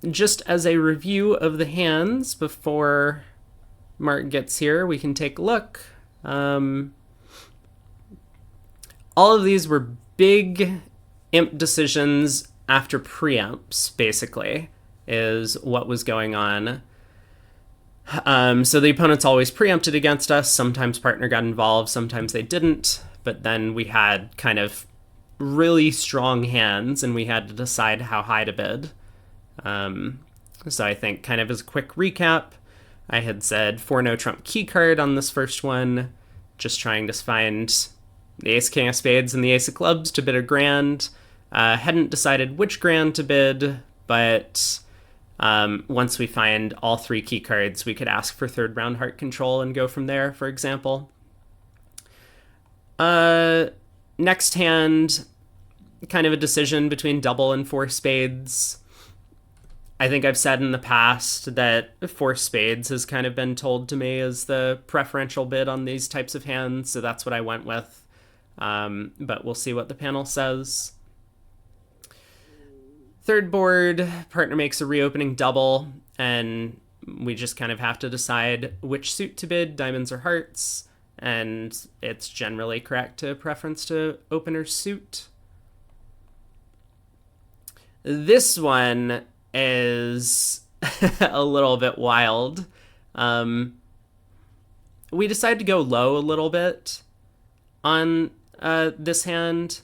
just as a review of the hands before Marc gets here, we can take a look. All of these were big imp decisions after preempts, basically, is what was going on. So the opponents always preempted against us. Sometimes partner got involved, sometimes they didn't. But then we had kind of really strong hands, and we had to decide how high to bid. So I think, kind of as a quick recap, I had said 4 no trump key card on this first one, just trying to find the ace king of spades and the ace of clubs to bid a grand. Hadn't decided which grand to bid, but once we find all 3 key cards, we could ask for third round heart control and go from there, for example. Next hand, kind of a decision between double and 4 spades. I think I've said in the past that 4 spades has kind of been told to me as the preferential bid on these types of hands, so that's what I went with. But we'll see what the panel says. Third board, partner makes a reopening double, and we just kind of have to decide which suit to bid, diamonds or hearts, and it's generally correct to preference to opener's suit. This one is a little bit wild. We decided to go low a little bit on this hand,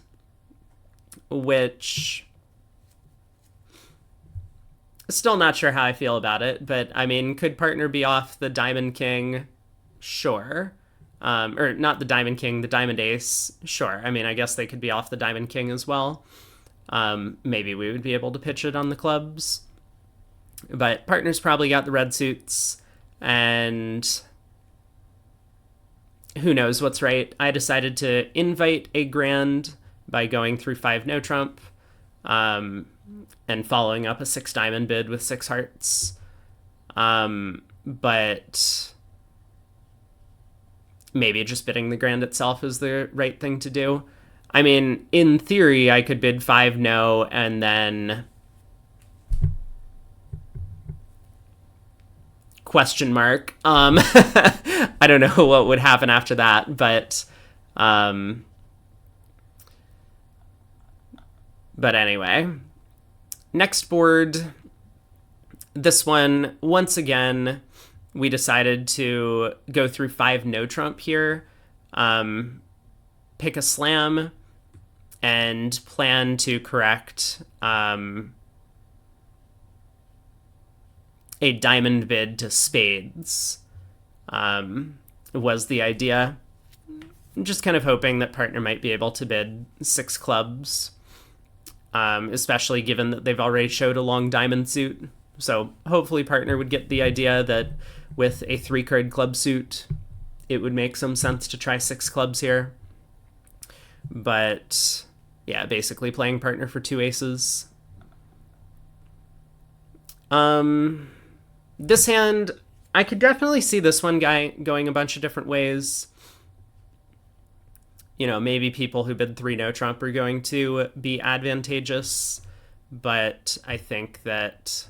which still not sure how I feel about it, but I mean, could partner be off the diamond king? Sure. Or not the diamond king, the diamond ace? Sure. I mean, I guess they could be off the diamond king as well. Maybe we would be able to pitch it on the clubs. But partner's probably got the red suits, and who knows what's right. I decided to invite a grand by going through 5 no trump, and following up a 6 diamond bid with 6 hearts. But maybe just bidding the grand itself is the right thing to do. I mean, in theory, I could bid 5 no and then question mark. I don't know what would happen after that, but anyway. Next board, this one, once again, we decided to go through 5 no trump here, pick a slam, and plan to correct a diamond bid to spades, was the idea. I'm just kind of hoping that partner might be able to bid 6 clubs, especially given that they've already showed a long diamond suit. So hopefully partner would get the idea that with a 3-card club suit, it would make some sense to try 6 clubs here. But yeah, basically playing partner for 2 aces. This hand, I could definitely see this one guy going a bunch of different ways. You know, maybe people who bid 3 no trump are going to be advantageous, but I think that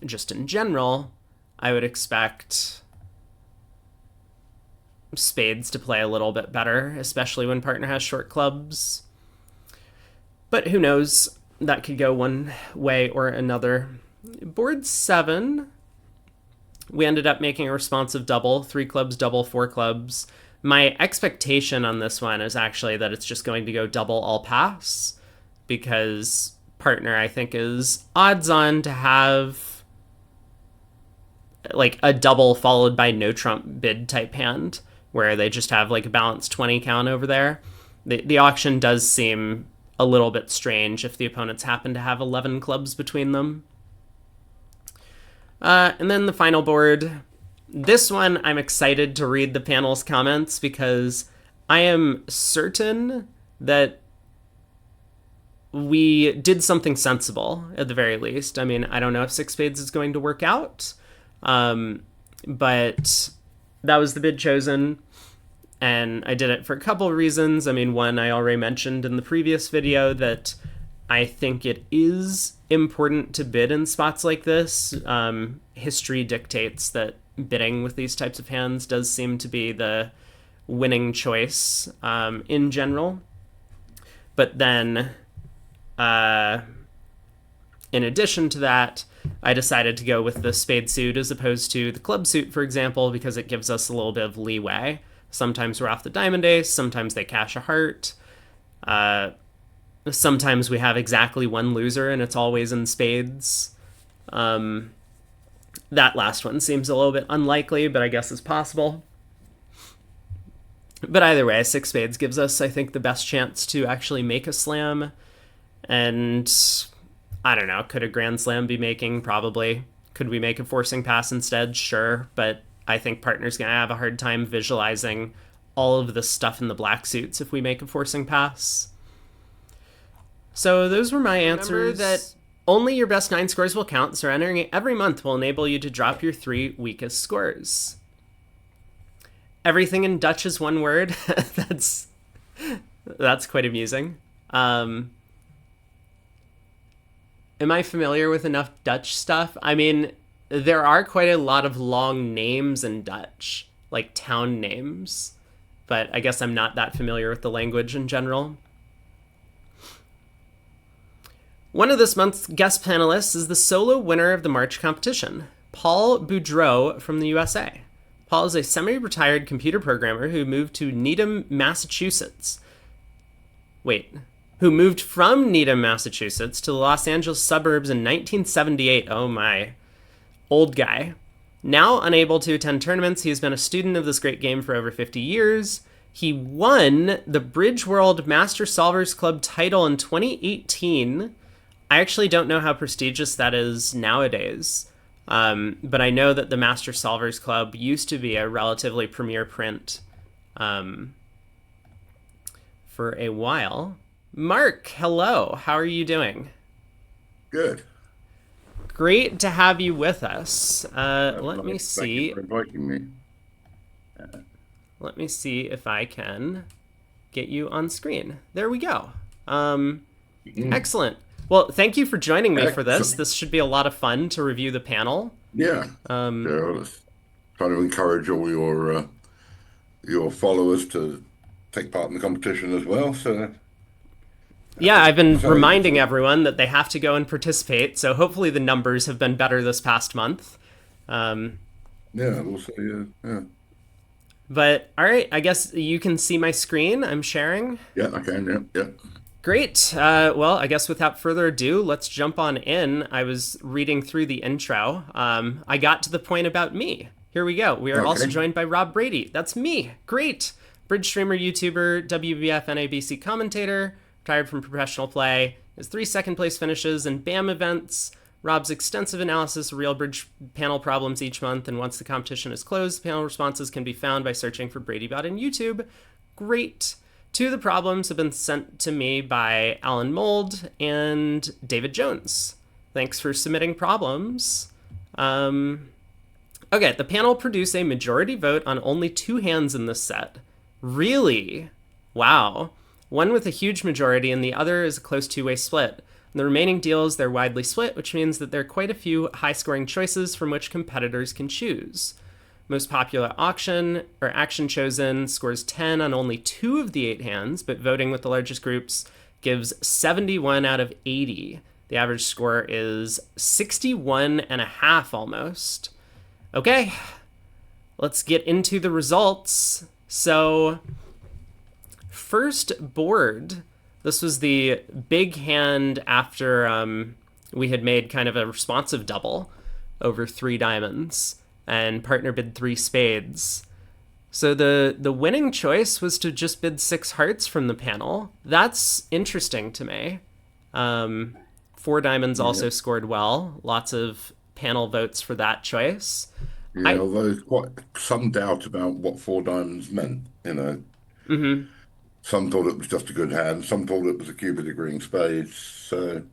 just in general, I would expect spades to play a little bit better, especially when partner has short clubs. But who knows? That could go one way or another. Board 7, we ended up making a responsive double, 3 clubs, double, 4 clubs. My expectation on this one is actually that it's just going to go double all pass, because partner, I think, is odds on to have like a double followed by no trump bid type hand, where they just have like a balanced 20 count over there. The auction does seem a little bit strange if the opponents happen to have 11 clubs between them. And then the final board. This one, I'm excited to read the panel's comments, because I am certain that we did something sensible, at the very least. I mean, I don't know if 6 spades is going to work out, but that was the bid chosen, and I did it for a couple of reasons. I mean, one, I already mentioned in the previous video that I think it is important to bid in spots like this. History dictates that bidding with these types of hands does seem to be the winning choice in general. But then, in addition to that, I decided to go with the spade suit as opposed to the club suit, for example, because it gives us a little bit of leeway. Sometimes we're off the diamond ace, sometimes they cash a heart. Sometimes we have exactly one loser and it's always in spades. That last one seems a little bit unlikely, but I guess it's possible. But either way, six spades gives us, I think, the best chance to actually make a slam. And I don't know, could a grand slam be making? Probably. Could we make a forcing pass instead? Sure. But I think partner's going to have a hard time visualizing all of the stuff in the black suits if we make a forcing pass. So those were my answers. Remember that only your best 9 scores will count, so entering it every month will enable you to drop your 3 weakest scores. Everything in Dutch is one word. That's quite amusing. Am I familiar with enough Dutch stuff? I mean, there are quite a lot of long names in Dutch, like town names, but I guess I'm not that familiar with the language in general. One of this month's guest panelists is the solo winner of the March competition, Paul Boudreau from the USA. Paul is a semi-retired computer programmer who moved to Needham, Massachusetts. Who moved from Needham, Massachusetts to the Los Angeles suburbs in 1978. Oh my. Old guy. Now unable to attend tournaments, he has been a student of this great game for over 50 years. He won the Bridge World Master Solvers Club title in 2018. I actually don't know how prestigious that is nowadays. But I know that the Master Solvers Club used to be a relatively premier print for a while. Marc, hello. How are you doing? Good. Great to have you with us. Let me see. Thank you for inviting me. Let me see if I can get you on screen. There we go. Excellent. Well, thank you for joining me for this. This should be a lot of fun to review the panel. Yeah. I was trying to encourage all your followers to take part in the competition as well. So yeah, I've been reminding everyone that they have to go and participate. So hopefully the numbers have been better this past month. Yeah, we'll see. Yeah. But all right, I guess you can see my screen. I'm sharing. Yeah, I can. Yeah. Great. Well, I guess without further ado, let's jump on in. I was reading through the intro. I got to the point about me. Here we go. We are also joined by Rob Brady. That's me. Great. Bridge streamer, YouTuber, WBF NABC commentator, retired from professional play, his 3 second place finishes in BAM events, Rob's extensive analysis of RealBridge panel problems each month, and once the competition is closed, panel responses can be found by searching for BradyBot in YouTube. Great. 2 of the problems have been sent to me by Alan Mold and David Jones. Thanks for submitting problems. Okay, the panel produced a majority vote on only 2 hands in this set. Really? Wow. One with a huge majority and the other is a close 2-way split. The remaining deals, they're widely split, which means that there are quite a few high-scoring choices from which competitors can choose. Most popular action chosen scores 10 on only 2 of the 8 hands, but voting with the largest groups gives 71 out of 80. The average score is 61.5 almost. Okay, let's get into the results. So, first board, this was the big hand after we had made kind of a responsive double over 3 diamonds. And partner bid 3 spades. So the winning choice was to just bid 6 hearts from the panel. That's interesting to me. 4 diamonds also scored well. Lots of panel votes for that choice. Yeah, although there's quite some doubt about what 4 diamonds meant, Mm-hmm. Some thought it was just a good hand. Some thought it was a cupid agreeing spades. So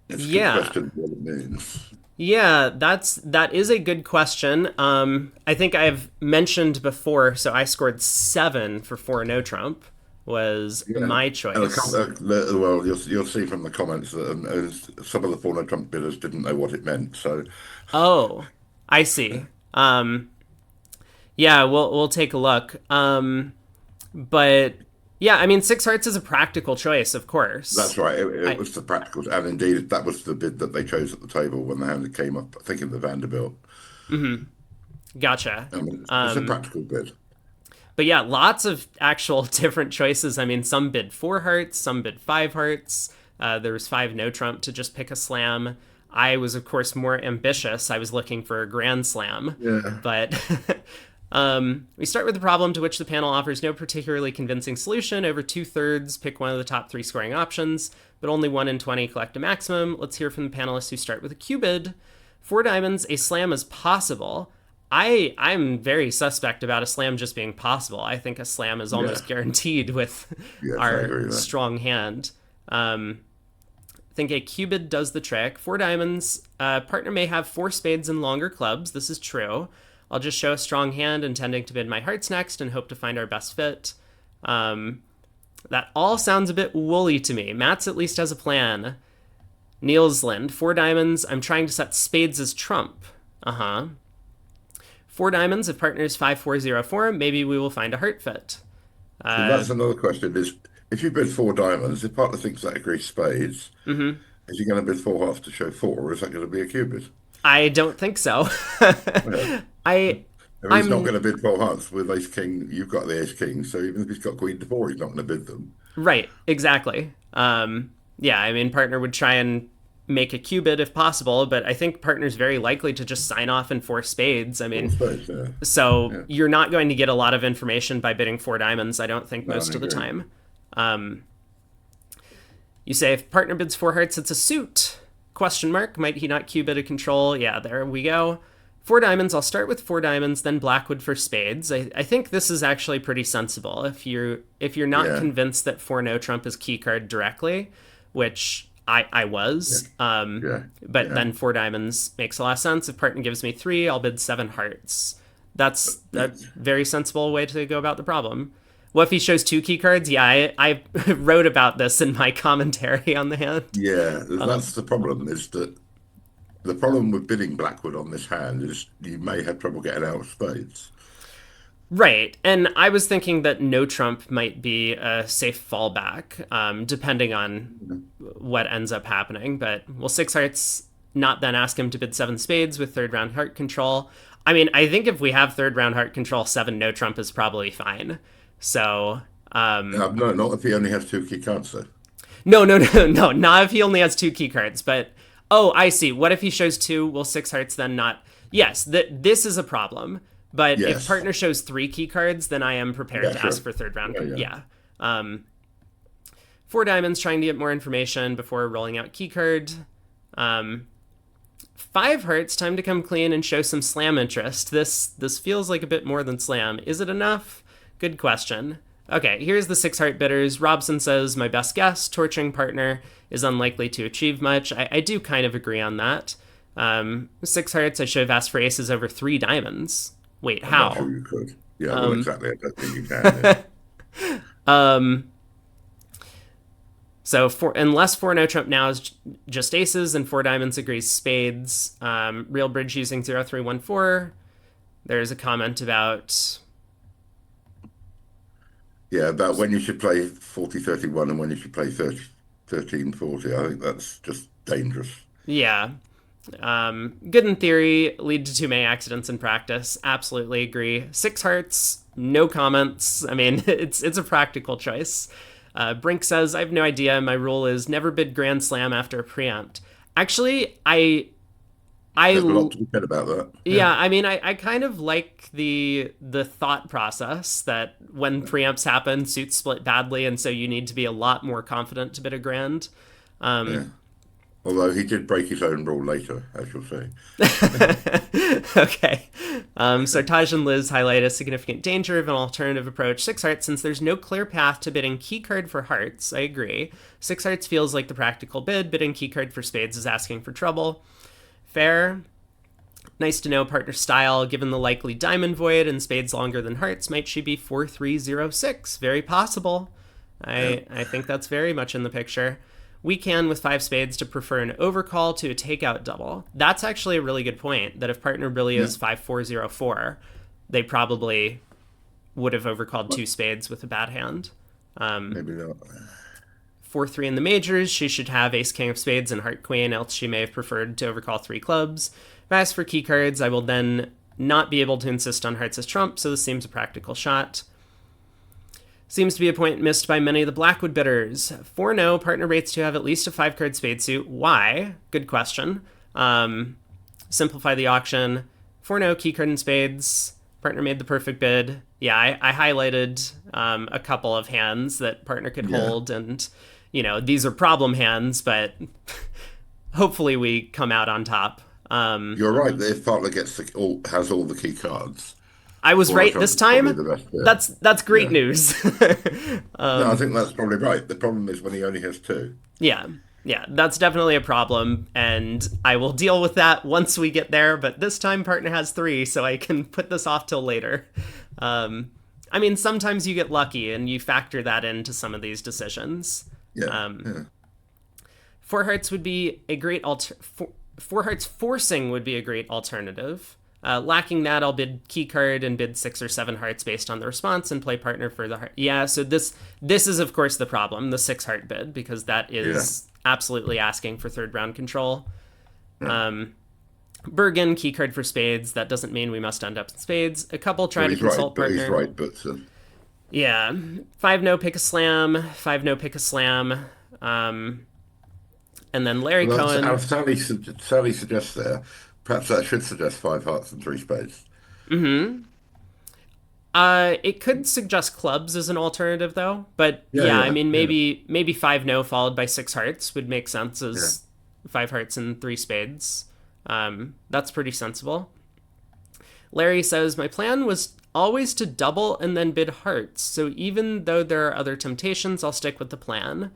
it's a good question what it means. Yeah, that is a good question. I think I've mentioned before, so I scored 7 for 4 no trump. was Yeah. my And choice. well, you'll see from the comments that some of the four no trump bidders didn't know what it meant. So Oh, I see. Yeah, we'll take a look. But yeah, I mean, six hearts is a practical choice, of that's course. right. It I was the practicals, and indeed that was the bid that they chose at the table when the hand came up. I think in the Vanderbilt. gotcha. I mean, it's a practical bid. But yeah, lots of actual different choices. I mean, some bid four hearts, some bid five hearts. There was five no trump to just pick a slam. I was, of course, more ambitious. I was looking for a grand slam, Yeah. but we start with the problem to which the panel offers no particularly convincing solution. Over 2/3 pick one of the top three scoring options, but only 1 in 20 collect a maximum. Let's hear from the panelists who start with a Q bid. Four diamonds, a slam is possible. I'm very suspect about a slam just being possible. I think a slam is Yeah. almost guaranteed with Yes, I our agree with that. strong hand. I think a cubid does the trick. Four diamonds. Partner may have four spades and longer clubs. This is true. I'll just show a strong hand, intending to bid my hearts next and hope to find our best fit. That all sounds a bit woolly to me. Matt's at least has a plan. Nielsland, four diamonds. I'm trying to set spades as trump. Uh huh. Four diamonds. If partner is 5-4-0-4, maybe we will find a heart fit. So that's another question: is if you bid four diamonds, if partner thinks that agrees spades, is he going to bid four hearts to show four, or is that going to be a cubid? I don't think so. Yeah. I I mean, he's not I'm going to bid 12 hearts with ace king. You've got the ace king, so even if he's got queen to four, he's not going to bid them. right, exactly. Yeah, I mean, partner would try and make a cubit if possible, but I think partner's very likely to just sign off in four spades. I Four mean, spades, yeah. so Yeah. you're not going to get a lot of information by bidding four diamonds, I don't think, No, most I of the agree. time. You say if partner bids four hearts, it's a suit. Question mark. Might he not cubit a control? Yeah, there we go. Four diamonds. I'll start with four diamonds, then Blackwood for spades. I think this is actually pretty sensible. If you're not Yeah. convinced that four no trump is key card directly, which I Yeah. was, Yeah. but Yeah. then four diamonds makes a lot of sense. If partner gives me three, I'll bid seven hearts. That's a Yes. very sensible way to go about the problem. What if he shows two key cards? Yeah, I wrote about this in my commentary on the hand. Yeah. That's the problem, is that the problem with bidding Blackwood on this hand is you may have trouble getting out of spades. Right. And I was thinking that no trump might be a safe fallback, depending on what ends up happening. But will six hearts not then ask him to bid seven spades with third round heart control? I mean, I think if we have third round heart control, seven no trump is probably fine. So, No, not if he only has two key cards, though. no, no, no, no, not if he only has two key cards. But, oh, I see. What if he shows two? Will six hearts then not? Yes, this is a problem. But if Yes. partner shows three key cards, then I am prepared Yeah, to sure. ask for third round. Yeah, yeah. Yeah. Four diamonds, trying to get more information before rolling out key card. Five hearts, time to come clean and show some slam interest. This feels like a bit more than slam. Is it enough? Good question. Okay, here's the six heart bidders. Robson says, my best guess, torturing partner is unlikely to achieve much. I do kind of agree on that. Six hearts, I should have asked for aces over three diamonds. Wait, I'm not sure how? you could. Yeah, well, exactly. I don't think you can. So unless four no trump now is just aces and four diamonds agrees spades. RealBridge using 0314. There's a comment about Yeah, about when you should play 40-31 and when you should play 13-40. I think that's just dangerous. yeah. Good in theory, lead to too many accidents in practice. Absolutely agree. Six hearts, no comments. I mean, it's a practical choice. Brink says, I have no idea. My rule is never bid Grand Slam after a preempt. Actually, There's a lot to be said about that. yeah, I mean, I kind of like the thought process that when preempts happen, suits split badly, and so you need to be a lot more confident to bid a grand. Yeah. Although he did break his own rule later, as you'll see. Okay. So Taj and Liz highlight a significant danger of an alternative approach. Six hearts, since there's no clear path to bidding key card for hearts, I agree. Six hearts feels like the practical bid. Bidding key card for spades is asking for trouble. Fair. Nice to know partner style. Given the likely diamond void and spades longer than hearts, might she be 4-3-0-6? Very possible. Yeah. I think that's very much in the picture. We can, with five spades, to prefer an overcall to a takeout double. That's actually a really good point, that if partner really Yeah. is 5-4-0-4, they probably would have overcalled two Well, spades with a bad hand. Um, maybe not. 4-3 in the majors, she should have ace king of spades and heart queen, else she may have preferred to overcall three clubs. As for key cards, I will then not be able to insist on hearts as trump, so this seems a practical shot. Seems to be a point missed by many of the Blackwood bidders. 4-no, partner rates to have at least a 5-card spade suit. Why? Good question. Simplify the auction. 4-no, key card and spades. Partner made the perfect bid. Yeah, I highlighted a couple of hands that partner could Yeah. hold, and, these are problem hands, but hopefully we come out on top. You're right. If partner has all the key cards, I was four right trumps this is probably time. the best bit. That's great Yeah. news. No, I think that's probably right. The problem is when he only has two. Yeah, yeah, that's definitely a problem, and I will deal with that once we get there. But this time, partner has three, so I can put this off till later. I mean, sometimes you get lucky, and you factor that into some of these decisions. Yeah. Yeah. Four hearts would be a great four hearts forcing would be a great alternative. Lacking that, I'll bid key card and bid 6 or 7 hearts based on the response and play partner for the heart. Yeah, so this is of course the problem, the 6 heart bid, because that is absolutely asking for third round control. Bergen key card for spades. That doesn't mean we must end up in spades. A couple try So to he's right, consult but partner. he's right, but Yeah, 5-no pick a slam. 5-no pick a slam. And then Larry well, Cohen. Sally suggests there. Perhaps that should suggest five hearts and three spades. It could suggest clubs as an alternative, though. But Yeah, yeah, I yeah, mean, yeah, maybe 5-no followed by 6 hearts would make sense yeah. as 5 hearts and 3 spades. That's pretty sensible. Larry says, my plan was always to double and then bid hearts. So even though there are other temptations, I'll stick with the plan.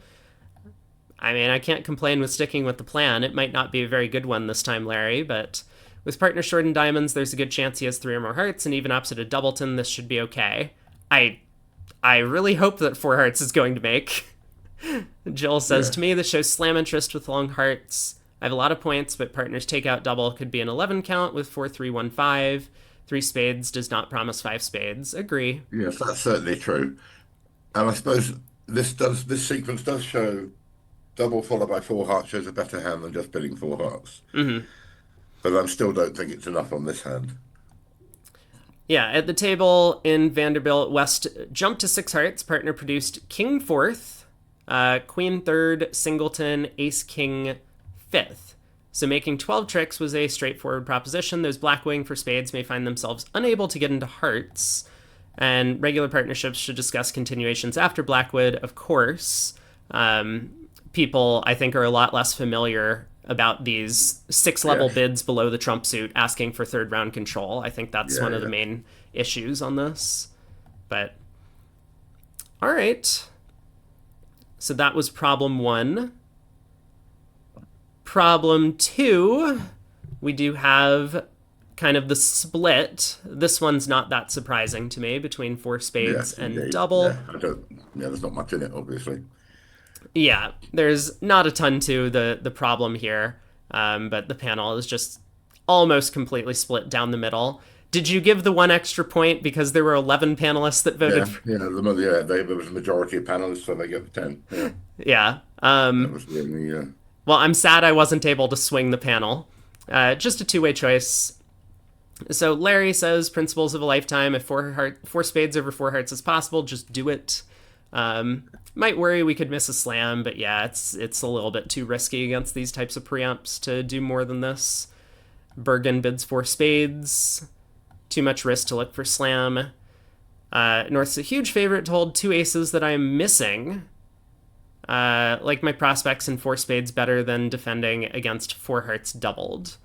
I mean, I can't complain with sticking with the plan. It might not be a very good one this time, Larry, but with partner short in diamonds, there's a good chance he has 3 or more hearts, and even opposite a doubleton, this should be okay. I really hope that 4 hearts is going to make. Jill says, Yeah. to me, this shows slam interest with long hearts. I have a lot of points, but partner's takeout double could be an 11 count with 4-3-1-5. 3 spades does not promise 5 spades. Agree. Yes, that's certainly true. And I suppose this sequence does show double followed by four hearts shows a better hand than just bidding four hearts. But I still don't think it's enough on this hand. Yeah, at the table in Vanderbilt, West jumped to 6 hearts. Partner produced king fourth, queen third, singleton, ace king fifth. So making 12 tricks was a straightforward proposition. Those blackwing for spades may find themselves unable to get into hearts, and regular partnerships should discuss continuations after Blackwood, of course. People, I think, are a lot less familiar about these 6-level Yeah, bids below the trump suit asking for third round control. I think that's yeah, one of the yeah. main issues on this. But, all right. So that was problem 1. Problem 2, we do have kind of the split. This one's not that surprising to me, between 4 spades Yes, and indeed. double. Yeah, I don't. Yeah, there's not much in it, obviously. Yeah, there's not a ton to the problem here, but the panel is just almost completely split down the middle. Did you give the 1 extra point because there were 11 panelists that voted? There was a majority of panelists, so they get the 10. Yeah, Yeah. that was the only. Well, I'm sad I wasn't able to swing the panel. Just a two-way choice. So Larry says, principles of a lifetime. If 4 spades over 4 hearts is possible, just do it. Might worry we could miss a slam, but yeah, it's a little bit too risky against these types of preamps to do more than this. Bergen bids 4 spades. Too much risk to look for slam. North's a huge favorite to hold 2 aces that I'm missing. Like my prospects in 4 spades better than defending against 4 hearts doubled.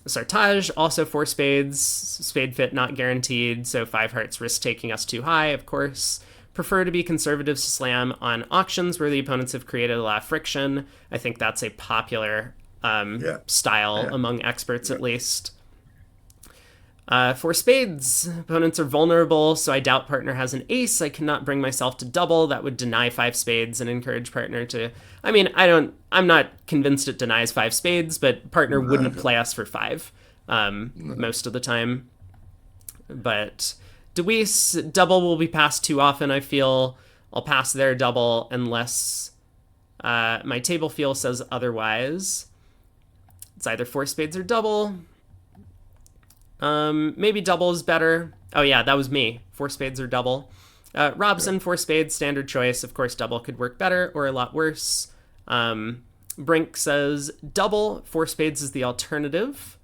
Sartaj, also 4 spades. Spade fit not guaranteed, so 5 hearts risk taking us too high, of course. Prefer to be conservative to slam on auctions where the opponents have created a lot of friction. I think that's a popular Yeah, style yeah, among experts, yeah. at least. For spades, opponents are vulnerable, so I doubt partner has an ace. I cannot bring myself to double. That would deny 5 spades and encourage partner to. I mean, I'm not convinced it denies 5 spades, but partner wouldn't No, play us for 5 no. most of the time. But Deweese, double will be passed too often, I feel. I'll pass their double unless my table feel says otherwise. It's either 4 spades or double. Maybe double is better. Oh yeah, that was me. 4 spades or double. Yeah. Robson, 4 spades, standard choice. Of course, double could work better or a lot worse. Brink says double, 4 spades is the alternative.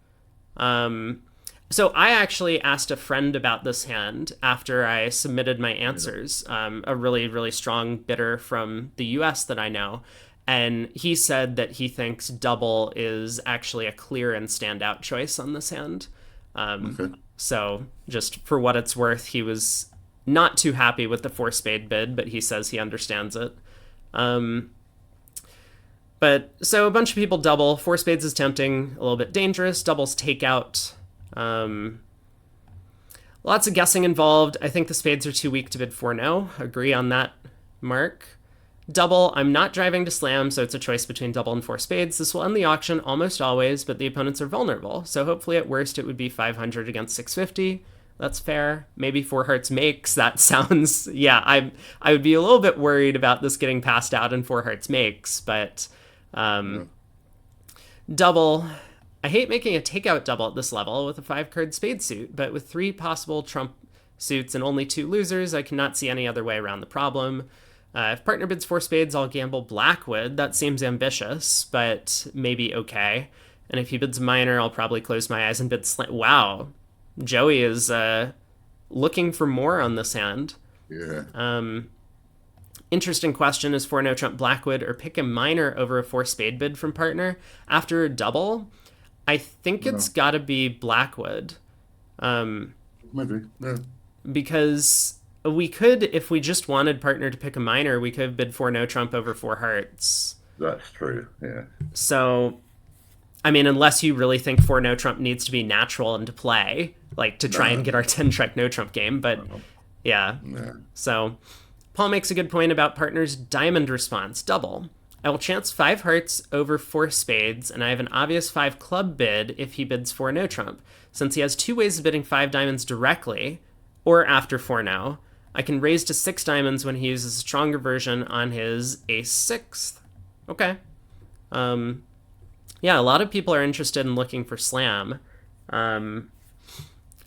So I actually asked a friend about this hand after I submitted my answers. A really, really strong bidder from the US that I know. And he said that he thinks double is actually a clear and standout choice on this hand. Okay. So just for what it's worth, he was not too happy with the 4 spade bid, but he says he understands it. But so a bunch of people double. 4 spades is tempting, a little bit dangerous. Doubles takeout. Lots of guessing involved. I think the spades are too weak to bid for no. Agree on that, Mark. Double, I'm not driving to slam, so it's a choice between double and 4 spades. This will end the auction almost always, but the opponents are vulnerable. So hopefully at worst it would be 500 against 650. That's fair. Maybe 4 hearts makes. That sounds... Yeah, I would be a little bit worried about this getting passed out and 4 hearts makes, but... Yeah. Double... I hate making a takeout double at this level with a 5-card spade suit, but with 3 possible trump suits and only 2 losers, I cannot see any other way around the problem. If partner bids 4 spades, I'll gamble Blackwood. That seems ambitious, but maybe okay. And if he bids minor, I'll probably close my eyes and bid Wow. Joey is looking for more on this hand. Yeah. Interesting question is 4 no trump Blackwood or pick a minor over a 4 spade bid from partner after a double. I think it's No. got to be Blackwood. Maybe. Yeah. Because we could, if we just wanted partner to pick a minor, we could have bid 4 no trump over 4 hearts. That's true. Yeah. So, I mean, unless you really think 4 no trump needs to be natural into play, like to try and No. get our 10 strike no trump game, but No. yeah. Yeah. So, Paul makes a good point about partner's diamond response, double. I will chance 5 hearts over 4 spades, and I have an obvious 5 club bid if he bids 4 no trump. Since he has 2 ways of bidding 5 diamonds directly, or after 4 no, I can raise to 6 diamonds when he uses a stronger version on his ace 6th. Okay. Yeah, a lot of people are interested in looking for slam on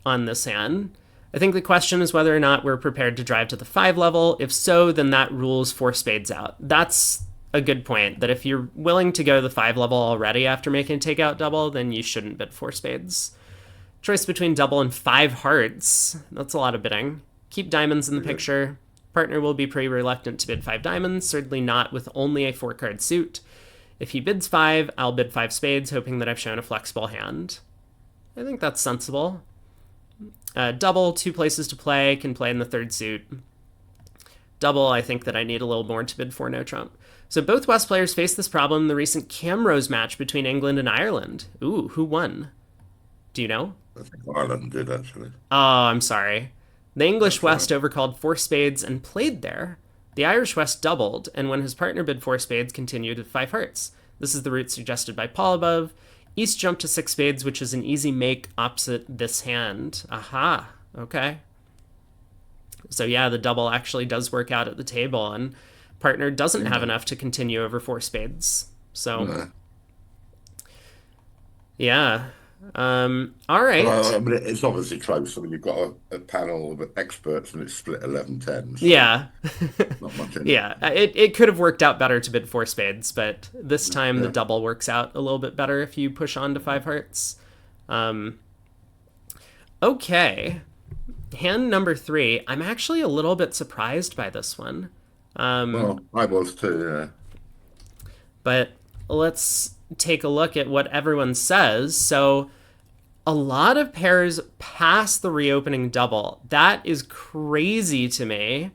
this hand. I think the question is whether or not we're prepared to drive to the 5 level. If so, then that rules 4 spades out. That's a good point, that if you're willing to go to the 5 level already after making a takeout double, then you shouldn't bid 4 spades. Choice between double and 5 hearts. That's a lot of bidding. Keep diamonds in the Yeah. picture. Partner will be pretty reluctant to bid 5 diamonds, certainly not with only a 4-card suit. If he bids 5, I'll bid 5 spades, hoping that I've shown a flexible hand. I think that's sensible. Double, 2 places to play, can play in the 3rd suit. Double, I think that I need a little more to bid 4 no trump. So both West players faced this problem in the recent Camrose match between England and Ireland. Ooh, who won? Do you know? I think Ireland did actually. Oh, I'm sorry. The English That's right. West overcalled 4 spades and played there. The Irish West doubled, and when his partner bid 4 spades, continued with 5 hearts. This is the route suggested by Paul above. East jumped to 6 spades, which is an easy make opposite this hand. Aha. Okay. So yeah, the double actually does work out at the table, and partner doesn't have Yeah. enough to continue over 4 spades. So No. yeah. All But right. I mean, it's obviously close. I mean, you've got a panel of experts and it's split 11-10. So Yeah. not much in it. Yeah. It could have worked out better to bid 4 spades, but this time the Yeah. double works out a little bit better if you push on to 5 hearts. Okay. Hand number 3. I'm actually a little bit surprised by this one. Well, I was too. But let's take a look at what everyone says. So a lot of pairs pass the reopening double. That is crazy to me.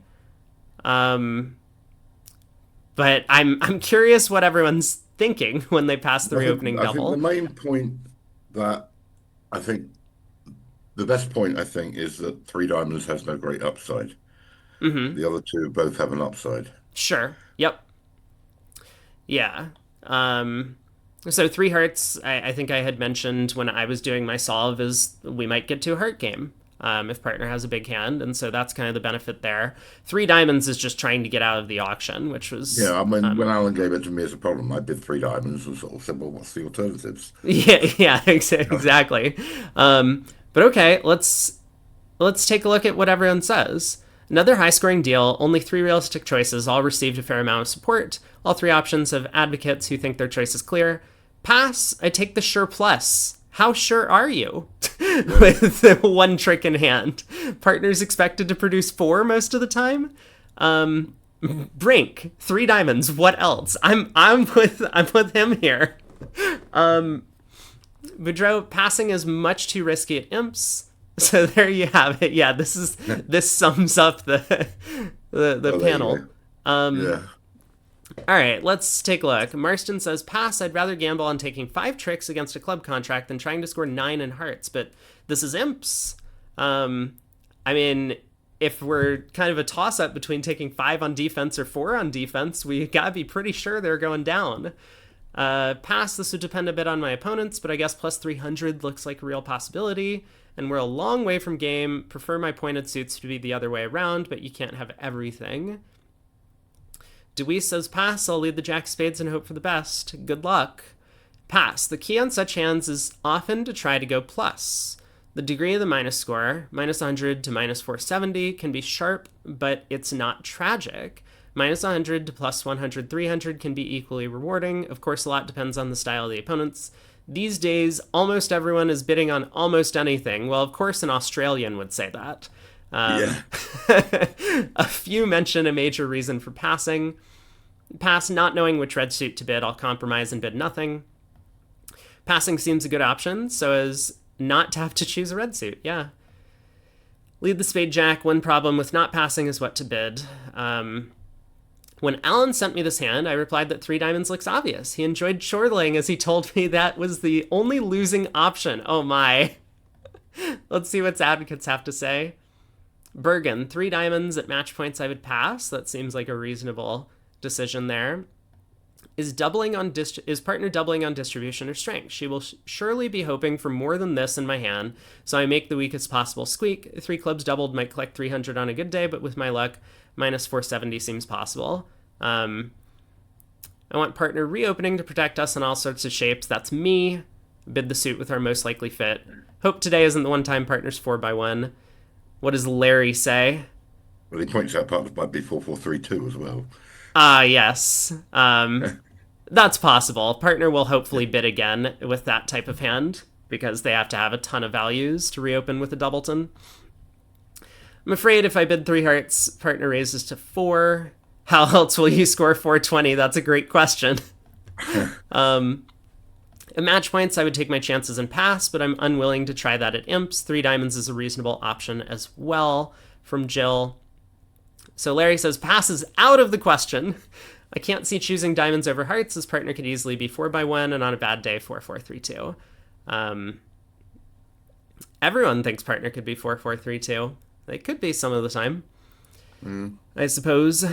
But I'm curious what everyone's thinking when they pass the reopening I think the double. main point that I think the best point, I think, is that three diamonds has no great upside. Mm-hmm. The other two both have an upside. Sure. Yep. Yeah. Um, so three hearts, I think I had mentioned when I was doing my solve, is we might get to a heart game if partner has a big hand, and so that's kind of the benefit there. Three diamonds is just trying to get out of the auction, which was Yeah, I mean, when Alan gave it to me as a problem, I bid three diamonds and sort of said, well, what's the alternatives? yeah, exactly. But okay, let's take a look at what everyone says. Another high scoring deal, only three realistic choices, all received a fair amount of support. All three options have advocates who think their choice is clear. Pass, I take the sure plus. How sure are you? With the one trick in hand. Partners expected to produce four most of the time. Brink, three diamonds, what else? I'm with him here. Boudreaux, passing is much too risky at imps. So there you have it. Yeah, this sums up the panel. Yeah. All right, let's take a look. Marston says, pass, I'd rather gamble on taking 5 tricks against a club contract than trying to score 9 in hearts, but this is imps. I mean, if we're kind of a toss-up between taking 5 on defense or 4 on defense, we gotta be pretty sure they're going down. Pass, this would depend a bit on my opponents, but I guess plus 300 looks like a real possibility, and we're a long way from game. Prefer my pointed suits to be the other way around, but you can't have everything. Deweese says, pass, I'll lead the jack spades and hope for the best. Good luck. Pass, the key on such hands is often to try to go plus. The degree of the minus score, minus 100 to minus 470, can be sharp, but it's not tragic. Minus 100 to plus 100, 300 can be equally rewarding. Of course, a lot depends on the style of the opponents. These days, almost everyone is bidding on almost anything. Well, of course, an Australian would say that. Yeah. A few mention a major reason for passing. Pass, not knowing which red suit to bid, I'll compromise and bid nothing. Passing seems a good option, so as not to have to choose a red suit. Yeah. Lead the spade jack. One problem with not passing is what to bid. When Alan sent me this hand, I replied that 3 diamonds looks obvious. He enjoyed chortling as he told me that was the only losing option. Oh my. Let's see what advocates have to say. Bergen, 3 diamonds at match points I would pass. That seems like a reasonable decision there. Is partner doubling on distribution or strength? She will surely be hoping for more than this in my hand, so I make the weakest possible squeak. 3 clubs doubled might collect 300 on a good day, but with my luck, minus 470 seems possible. I want partner reopening to protect us in all sorts of shapes. That's me. Bid the suit with our most likely fit. Hope today isn't the one time partner's 4x1. What does Larry say? Well, he points out partners might be 4-4-3-2 as well. Yes. That's possible. Partner will hopefully bid again with that type of hand because they have to have a ton of values to reopen with a doubleton. I'm afraid if I bid 3 hearts, partner raises to 4. How else will you score 420? That's a great question. At match points, I would take my chances and pass, but I'm unwilling to try that at imps. 3 diamonds is a reasonable option as well, from Jill. So Larry says, pass is out of the question. I can't see choosing diamonds over hearts. His partner could easily be 4x1, and on a bad day, 4-4-3-2. Everyone thinks partner could be 4-4-3-2. They could be some of the time. I suppose.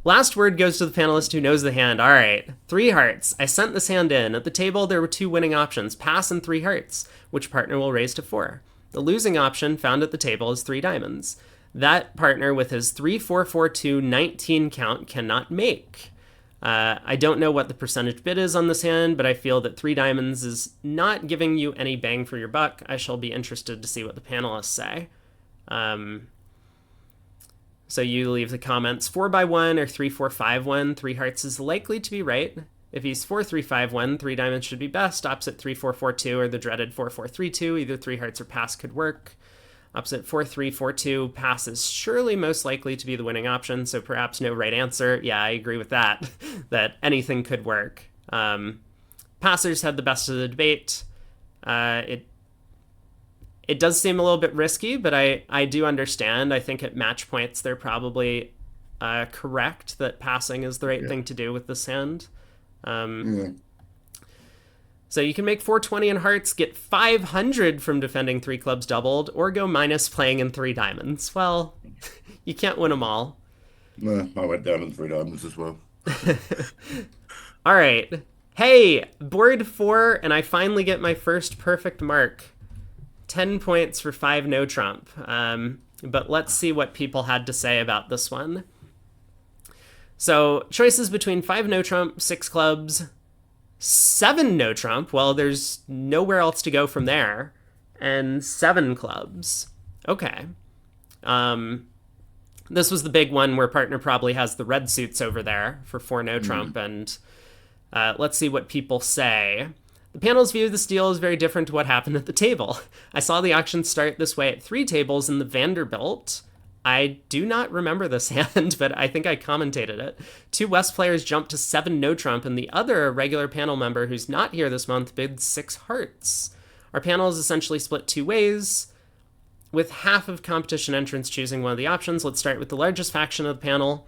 Last word goes to the panelist who knows the hand. All right, 3 hearts. I sent this hand in. At the table, there were 2 winning options, pass and 3 hearts, which partner will raise to 4. The losing option found at the table is 3 diamonds. That partner with his 3-4-4-2 19 count cannot make. I don't know what the percentage bid is on this hand, but I feel that 3 diamonds is not giving you any bang for your buck. I shall be interested to see what the panelists say. So you leave the comments 4x1 or 3-4-5-1. 3 hearts is likely to be right. If he's 4-3-5-1, 3 diamonds should be best. Opposite 3-4-4-2 or the dreaded 4-4-3-2. Either 3 hearts or pass could work. Opposite 4-3-4-2, pass is surely most likely to be the winning option, so perhaps no right answer. Yeah, I agree with that, that anything could work. Passers had the best of the debate. It does seem a little bit risky, but I do understand. I think at match points they're probably correct that passing is the right thing to do with this hand. So you can make 420 in hearts, get 500 from defending 3 clubs doubled, or go minus playing in 3 diamonds. Well, you can't win them all. No, I went down in 3 diamonds as well. All right. Hey, board 4, and I finally get my first perfect mark. 10 points for 5 no trump. But let's see what people had to say about this one. So, choices between 5 no trump, 6 clubs, 7 no trump. Well, there's nowhere else to go from there. And 7 clubs. Okay. This was the big one where partner probably has the red suits over there for 4 no trump. And let's see what people say. The panel's view of this deal is very different to what happened at the table. I saw the auction start this way at 3 tables in the Vanderbilt. I do not remember this hand, but I think I commentated it. 2 West players jumped to 7 no trump, and the other, regular panel member who's not here this month, bid 6 hearts. Our panel is essentially split 2 ways, with half of competition entrants choosing one of the options. Let's start with the largest faction of the panel.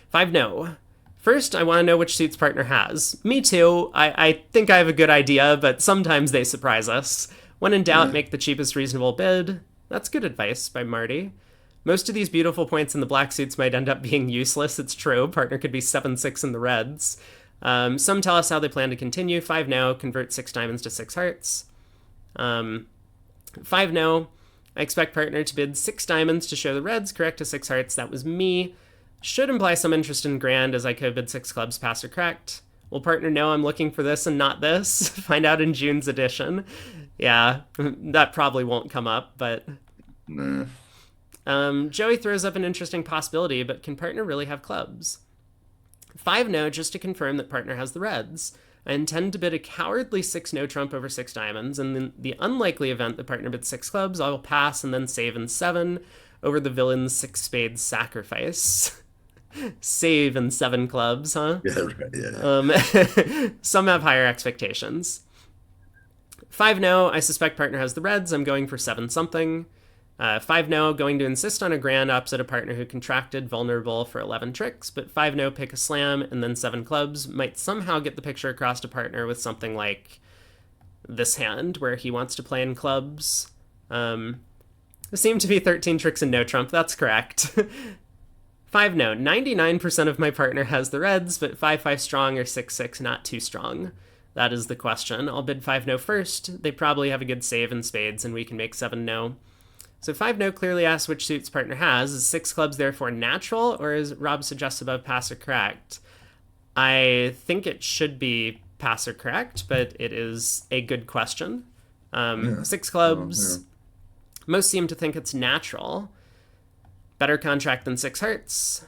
5 no. First, I want to know which suits partner has. Me too. I think I have a good idea, but sometimes they surprise us. When in doubt, make the cheapest reasonable bid. That's good advice by Marty. Most of these beautiful points in the black suits might end up being useless. It's true. Partner could be 7-6 in the reds. Some tell us how they plan to continue. 5 no. Convert 6 diamonds to 6 hearts. 5 no. I expect partner to bid 6 diamonds to show the reds. Correct to 6 hearts. That was me. Should imply some interest in grand, as I could have bid 6 clubs pass or correct. Will partner know I'm looking for this and not this? Find out in June's edition. Yeah, that probably won't come up, but... Nah. Joey throws up an interesting possibility, but can partner really have clubs? 5 no, just to confirm that partner has the reds. I intend to bid a cowardly 6 no trump over 6 diamonds, and in the unlikely event that partner bids 6 clubs, I will pass and then save in 7 over the villain's 6 spades sacrifice. Save in 7 clubs, huh? Yeah, right, yeah. Some have higher expectations. 5 no, I suspect partner has the reds. I'm going for 7 something. 5 no, going to insist on a grand opposite a partner who contracted vulnerable for 11 tricks, but 5 no, pick a slam, and then 7 clubs might somehow get the picture across to partner with something like this hand, where he wants to play in clubs. There seem to be 13 tricks and no trump. That's correct. 5 no, 99% of my partner has the reds, but 5-5 strong or 6-6 not too strong. That is the question. I'll bid 5 no first. They probably have a good save in spades, and we can make 7 no. So 5 no clearly asks which suits partner has. Is 6 clubs therefore natural, or is Rob suggests above pass or correct? I think it should be pass or correct, but it is a good question. 6 clubs. Yeah. Most seem to think it's natural. Better contract than 6 hearts.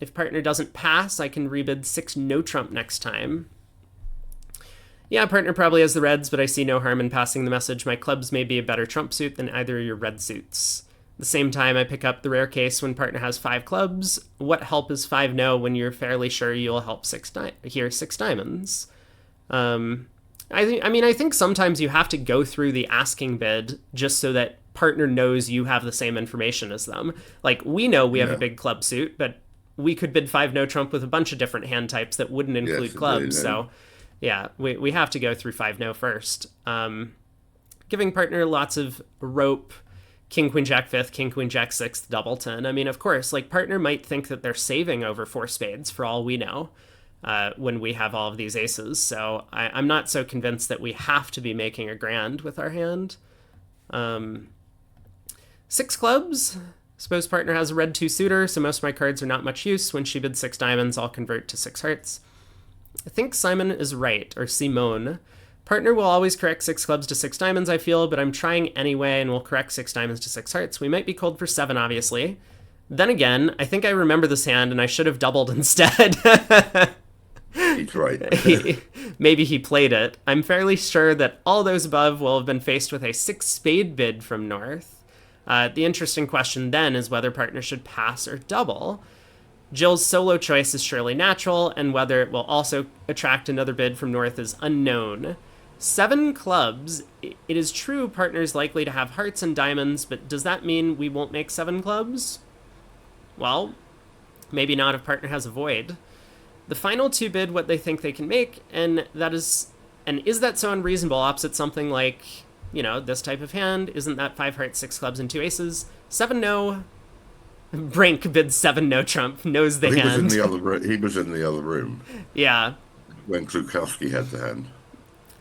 If partner doesn't pass, I can rebid 6 no trump next time. Yeah, partner probably has the reds, but I see no harm in passing the message. My clubs may be a better trump suit than either of your red suits. At the same time, I pick up the rare case when partner has 5 clubs. What help is 5 no when you're fairly sure you'll help 6 diamonds? I think sometimes you have to go through the asking bid just so that partner knows you have the same information as them. Like, we know we have a big club suit, but we could bid 5 no trump with a bunch of different hand types that wouldn't include clubs. So yeah, we have to go through 5 no first. Giving partner lots of rope, king, queen, jack, 5th, king, queen, jack, 6th, doubleton. I mean, of course, like, partner might think that they're saving over 4 spades for all we know when we have all of these aces. So I'm not so convinced that we have to be making a grand with our hand. 6 clubs. Suppose partner has a red 2 suitor, so most of my cards are not much use. When she bids 6 diamonds, I'll convert to 6 hearts. I think Simon is right, or Simone. Partner will always correct 6 clubs to 6 diamonds, I feel, but I'm trying anyway and will correct 6 diamonds to 6 hearts. We might be cold for 7, obviously. Then again, I think I remember this hand and I should have doubled instead. He's right. Maybe he played it. I'm fairly sure that all those above will have been faced with a 6 spade bid from North. The interesting question then is whether partner should pass or double. Jill's solo choice is surely natural, and whether it will also attract another bid from North is unknown. 7 clubs. It is true partner's likely to have hearts and diamonds, but does that mean we won't make 7 clubs? Well, maybe not if partner has a void. The final 2 bid what they think they can make, and that is And is that so unreasonable opposite something like, this type of hand? Isn't that 5 hearts, 6 clubs, and 2 aces? 7 no. Brink bids 7 no trump, knows the He was in hand. the other room. He was in the other room Yeah. when Klukowski had the hand.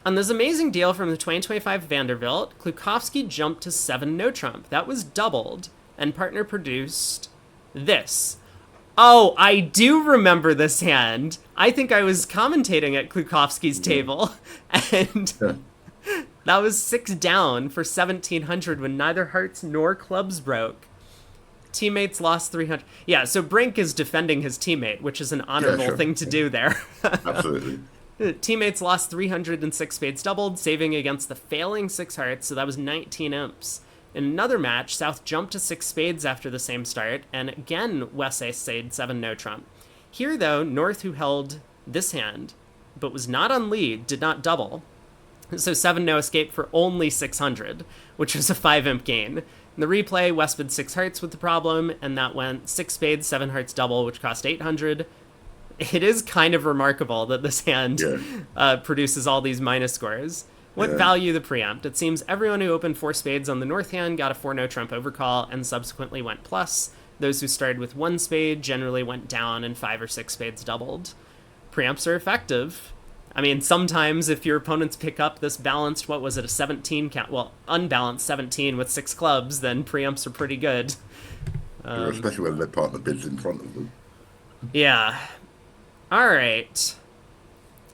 On this amazing deal from the 2025 Vanderbilt, Klukowski jumped to 7 no trump. That was doubled, and partner produced this. Oh, I do remember this hand. I think I was commentating at Klukowski's table, and that was 6 down for 1700 when neither hearts nor clubs broke. Teammates lost 300. Yeah, so Brink is defending his teammate, which is an honorable thing to do there. Absolutely. Teammates lost 306 spades doubled, saving against the failing 6 hearts, so that was 19 imps. In another match, South jumped to 6 spades after the same start, and again Wesse saved 7 no trump. Here, though, North, who held this hand, but was not on lead, did not double. So 7 no escape for only 600, which was a 5 imp gain. In the replay, West bid 6 hearts with the problem, and that went 6 spades, 7 hearts double, which cost 800. It is kind of remarkable that this hand produces all these minus scores. What value the preempt? It seems everyone who opened 4 spades on the North hand got a 4 no trump overcall and subsequently went plus. Those who started with 1 spade generally went down and 5 or 6 spades doubled. Preempts are effective. I mean, sometimes if your opponents pick up this balanced, what was it, a 17 count? Well, unbalanced 17 with 6 clubs, then preempts are pretty good. Especially when their partner bids in front of them. Yeah. All right.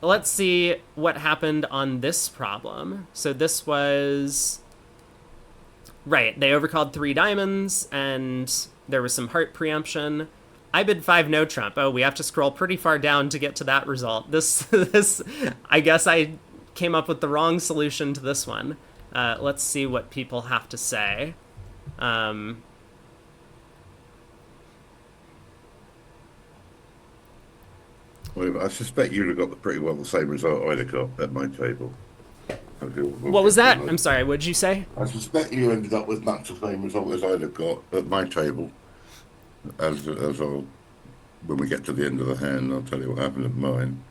Let's see what happened on this problem. So this was... Right, they overcalled 3 diamonds, and there was some heart preemption. I bid 5 no trump. Oh, we have to scroll pretty far down to get to that result. This, I guess I came up with the wrong solution to this one. Let's see what people have to say. Well, I suspect you'd have got pretty well the same result I'd have got at my table. What was that? I'm sorry, what did you say? I suspect you ended up with much the same result as I'd have got at my table. As I'll, when we get to the end of the hand, I'll tell you what happened at mine.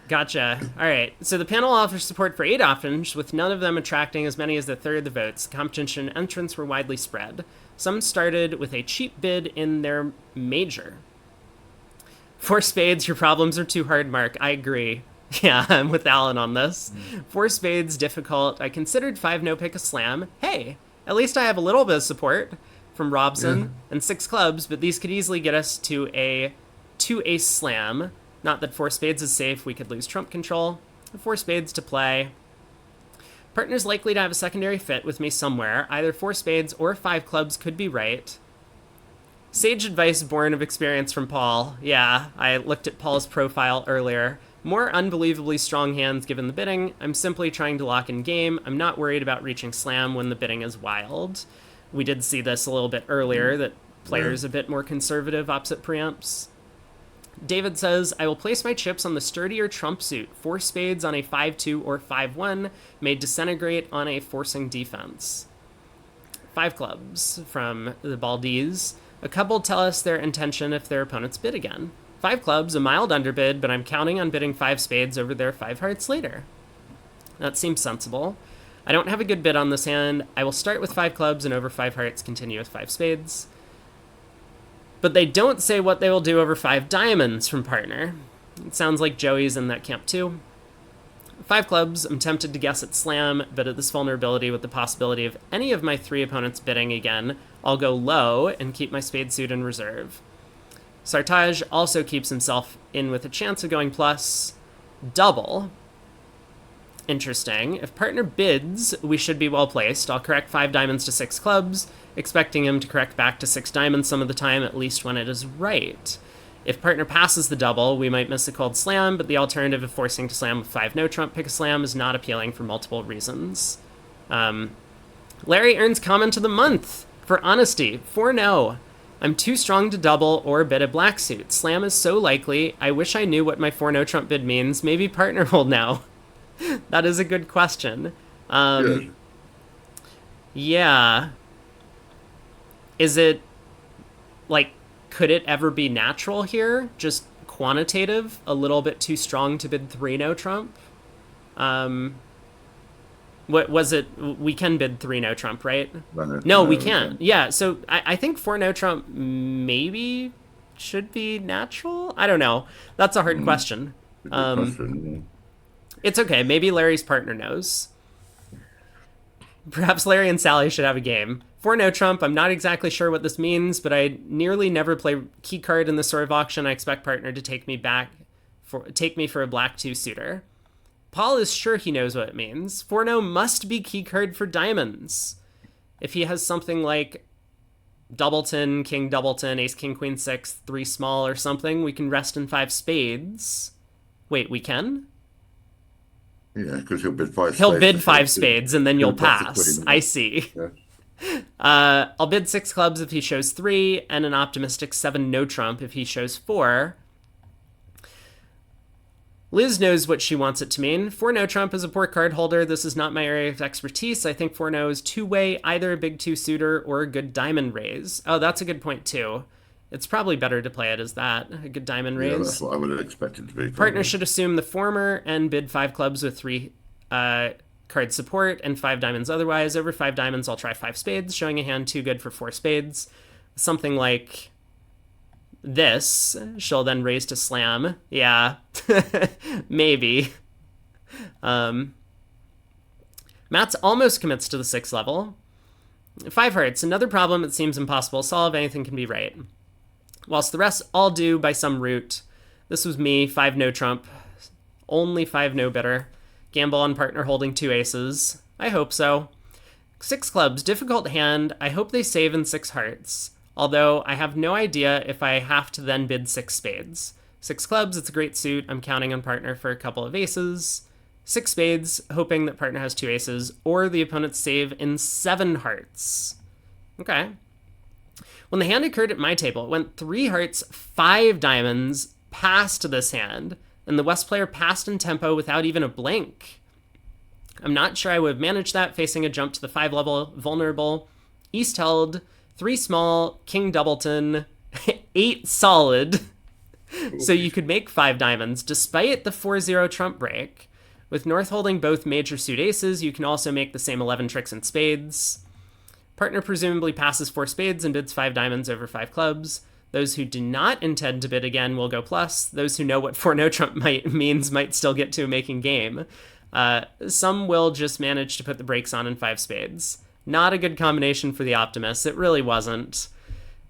Gotcha. All right. So the panel offers support for 8 options, with none of them attracting as many as a third of the votes. The competition entrants were widely spread. Some started with a cheap bid in their major. 4 spades, your problems are too hard, Mark. I agree. Yeah, I'm with Alan on this. 4 spades, difficult. I considered 5 no pick a slam. Hey, at least I have a little bit of support from Robson, and 6 clubs, but these could easily get us to a 2 ace slam. Not that 4 spades is safe, we could lose trump control. 4 spades to play. Partner's likely to have a secondary fit with me somewhere. Either 4 spades or 5 clubs could be right. Sage advice born of experience from Paul. Yeah, I looked at Paul's profile earlier. More unbelievably strong hands given the bidding. I'm simply trying to lock in game. I'm not worried about reaching slam when the bidding is wild. We did see this a little bit earlier, that players a bit more conservative opposite preempts. David says, I will place my chips on the sturdier trump suit. 4 spades on a 5-2 or 5-1 may disintegrate on a forcing defense. 5 clubs from the Baldies. A couple tell us their intention if their opponents bid again. 5 clubs, a mild underbid, but I'm counting on bidding 5 spades over their 5 hearts later. That seems sensible. I don't have a good bid on this hand. I will start with 5 clubs and over 5 hearts continue with 5 spades. But they don't say what they will do over 5 diamonds from partner. It sounds like Joey's in that camp too. 5 clubs, I'm tempted to guess at slam, but at this vulnerability with the possibility of any of my 3 opponents bidding again, I'll go low and keep my spade suit in reserve. Sartaj also keeps himself in with a chance of going plus double. Interesting. If partner bids, we should be well placed. I'll correct 5 diamonds to 6 clubs, expecting him to correct back to 6 diamonds some of the time, at least when it is right. If partner passes the double, we might miss a cold slam, but the alternative of forcing to slam with 5 no trump pick a slam is not appealing for multiple reasons. Larry earns comment of the month for honesty. 4 no. I'm too strong to double or bid a black suit. Slam is so likely. I wish I knew what my 4 no trump bid means. Maybe partner will know. That is a good question. Yeah. Is it, like, could it ever be natural here? Just quantitative? A little bit too strong to bid 3 no trump? What was it? We can bid 3 no trump, right? No, No, we no, we can't. can't. Yeah, so I think 4 no trump maybe should be natural. I don't know. That's a hard Mm, question. a good question. It's okay. Maybe Larry's partner knows. Perhaps Larry and Sally should have a game. 4 no trump, I'm not exactly sure what this means, but I nearly never play key card in this sort of auction. I expect partner to take me for a black 2 suitor. Paul is sure he knows what it means. 4 no must be key card for diamonds. If he has something like doubleton, ace, king, queen, 6, 3 small or something, we can rest in 5 spades. Wait, we can? Yeah, because he'll bid five He'll spades. bid 5 spades and then He'll you'll bluff the pass. I queen. see. Yeah. I'll bid 6 clubs if he shows 3, and an optimistic 7 no trump if he shows 4. Liz knows what she wants it to mean. 4 no trump is a poor card holder. This is not my area of expertise. I think 4 no is two-way, either a big 2 suitor or a good diamond raise. Oh, that's a good point too. It's probably better to play it as that, a good diamond Yeah, that's raise. what I would have expected to be. Partner Probably. should assume the former and bid 5 clubs with 3 card support and 5 diamonds otherwise. Over 5 diamonds, I'll try 5 spades, showing a hand too good for 4 spades. Something like this. She'll then raise to slam. Yeah, maybe. Matt's almost commits to the 6th level. 5 hearts. Another problem it seems impossible to solve. Anything can be right. Whilst the rest all do by some route. This was me. 5 no trump. Only 5 no bidder. Gamble on partner holding 2 aces. I hope so. 6 clubs. Difficult hand. I hope they save in 6 hearts. Although I have no idea if I have to then bid 6 spades. 6 clubs. It's a great suit. I'm counting on partner for a couple of aces. 6 spades. Hoping that partner has 2 aces. Or the opponent's save in 7 hearts. Okay. When the hand occurred at my table, it went 3 hearts, 5 diamonds past this hand, and the West player passed in tempo without even a blink. I'm not sure I would have managed that facing a jump to the 5 level, vulnerable. East held, 3 small, king doubleton, 8 solid. So you could make 5 diamonds despite the 4-0 trump break. With North holding both major suit aces, you can also make the same 11 tricks in spades. Partner presumably passes 4 spades and bids 5 diamonds over 5 clubs. Those who do not intend to bid again will go plus. Those who know what 4 no trump means might still get to a making game. Some will just manage to put the brakes on in 5 spades. Not a good combination for the optimists. It really wasn't.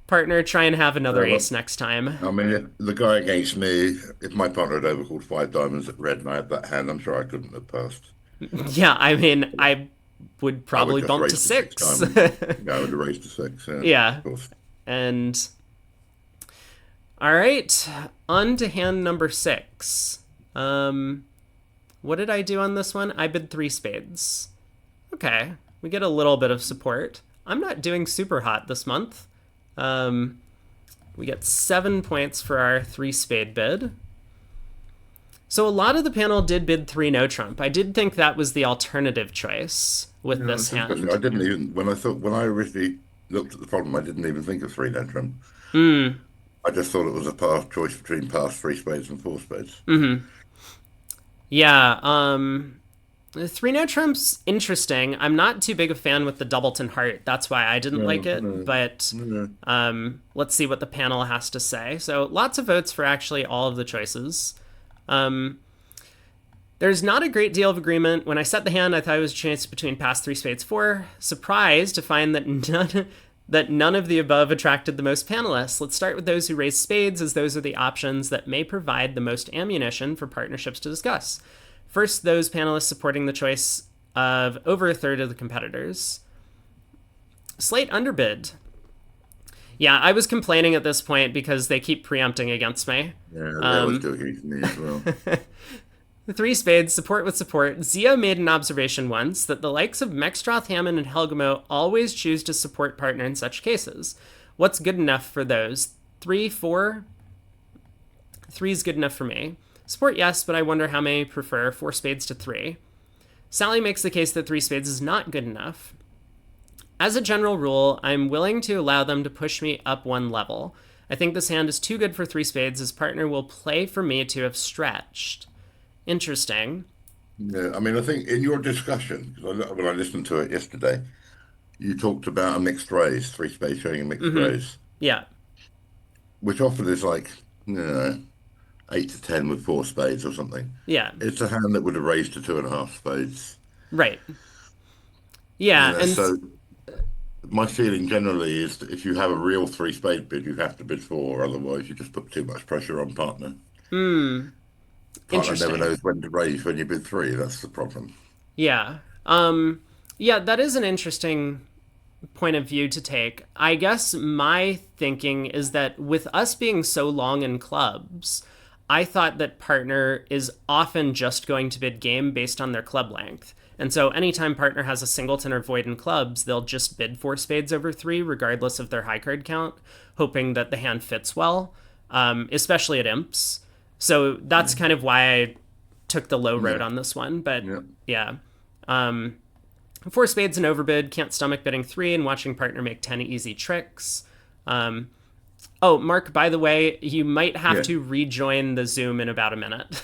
Partner, try and have another ace next time. I mean, the guy against me, if my partner had overcalled 5 diamonds at red and I had that hand, I'm sure I couldn't have passed. Yeah, I mean, I would I would probably just bump to raise to 6. diamonds. Yeah, I would have raised to 6. Yeah, Yeah. of course. And all right, on to hand number 6. What did I do on this one? I bid 3 spades. Okay, we get a little bit of support. I'm not doing super hot this month. We get 7 points for our 3 spade bid. So a lot of the panel did bid 3 no trump. I did think that was the alternative choice with Yeah, this it's interesting. I hand. didn't even when I originally looked at the problem, I didn't even think of 3 tantrum. I just thought it was a pass choice between pass 3 spades and 4 spades. Yeah, 3 no trump's interesting. I'm not too big a fan with the doubleton heart. That's why I didn't No, like it. no, But no. let's see what the panel has to say. So lots of votes for actually all of the choices. There's not a great deal of agreement. When I set the hand, I thought it was a chance between pass 3 spades 4. Surprised to find that none of the above attracted the most panelists. Let's start with those who raise spades, as those are the options that may provide the most ammunition for partnerships to discuss. First, those panelists supporting the choice of over a third of the competitors. Slate underbid. Yeah, I was complaining at this point because they keep preempting against me. Yeah, they always do against me as well. The 3 spades, support with support. Zia made an observation once that the likes of Mextroth, Hammond, and Helgamo always choose to support partner in such cases. What's good enough for those? 3, 4? 3 is good enough for me. Support, yes, but I wonder how many prefer 4 spades to 3. Sally makes the case that 3 spades is not good enough. As a general rule, I'm willing to allow them to push me up 1 level. I think this hand is too good for 3 spades, as partner will play for me to have stretched. Interesting. Yeah, I mean, I think in your discussion, 'cause when I listened to it yesterday, you talked about a mixed raise, three spades showing a mixed Mm-hmm. raise, Yeah. which often is like, you know, 8 to 10 with four spades or something. Yeah. It's a hand that would have raised to two and a half spades. Right. Yeah. And So my feeling generally is that if you have a real three spade bid, you have to bid four, otherwise you just put too much pressure on partner. Partner never interesting. knows when to raise when you bid three. That's the problem. Yeah. Yeah, that is an interesting point of view to take. I guess my thinking is that with us being so long in clubs, I thought that partner is often just going to bid game based on their club length. And so anytime partner has a singleton or void in clubs, they'll just bid four spades over three, regardless of their high card count, hoping that the hand fits well, especially at imps. So that's kind of why I took the low road Yeah, on this one. But yeah. yeah. Four spades and overbid, can't stomach bidding three and watching partner make 10 easy tricks. Um, oh, Mark, by the way, you might have Yeah. to rejoin the Zoom in about a minute.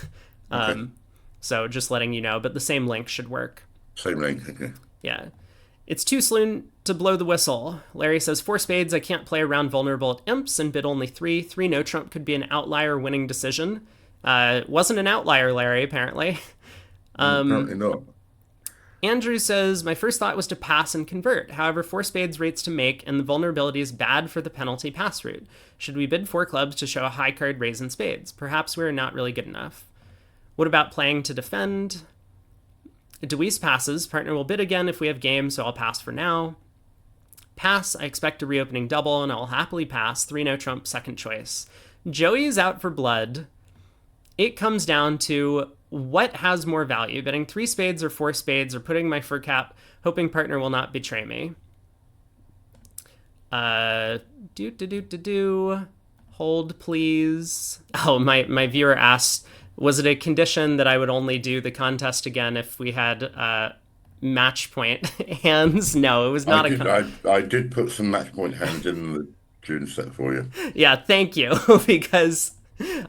Okay. So just letting you know, but the same link should work. Same length. Okay. Yeah. It's too soon to blow the whistle. Larry says, four spades, I can't play around vulnerable at imps and bid only three. Three no trump could be an outlier winning decision. Wasn't an outlier, Larry, apparently. Apparently not. Andrew says, my first thought was to pass and convert. However, four spades rates to make, and the vulnerability is bad for the penalty pass route. Should we bid four clubs to show a high card raise in spades? Perhaps we're not really good enough. What about playing to defend? Deweese passes. Partner will bid again if we have game, so I'll pass for now. Pass. I expect a reopening double, and I'll happily pass. Three no trump, second choice. Joey is out for blood. It comes down to what has more value, bidding three spades or four spades, or putting my fur cap, hoping partner will not betray me. Hold, please. Oh, my viewer asked, was it a condition that I would only do the contest again if we had match point hands? No, it was not I did put some match point hands in the June set for you. Yeah, thank you. Because,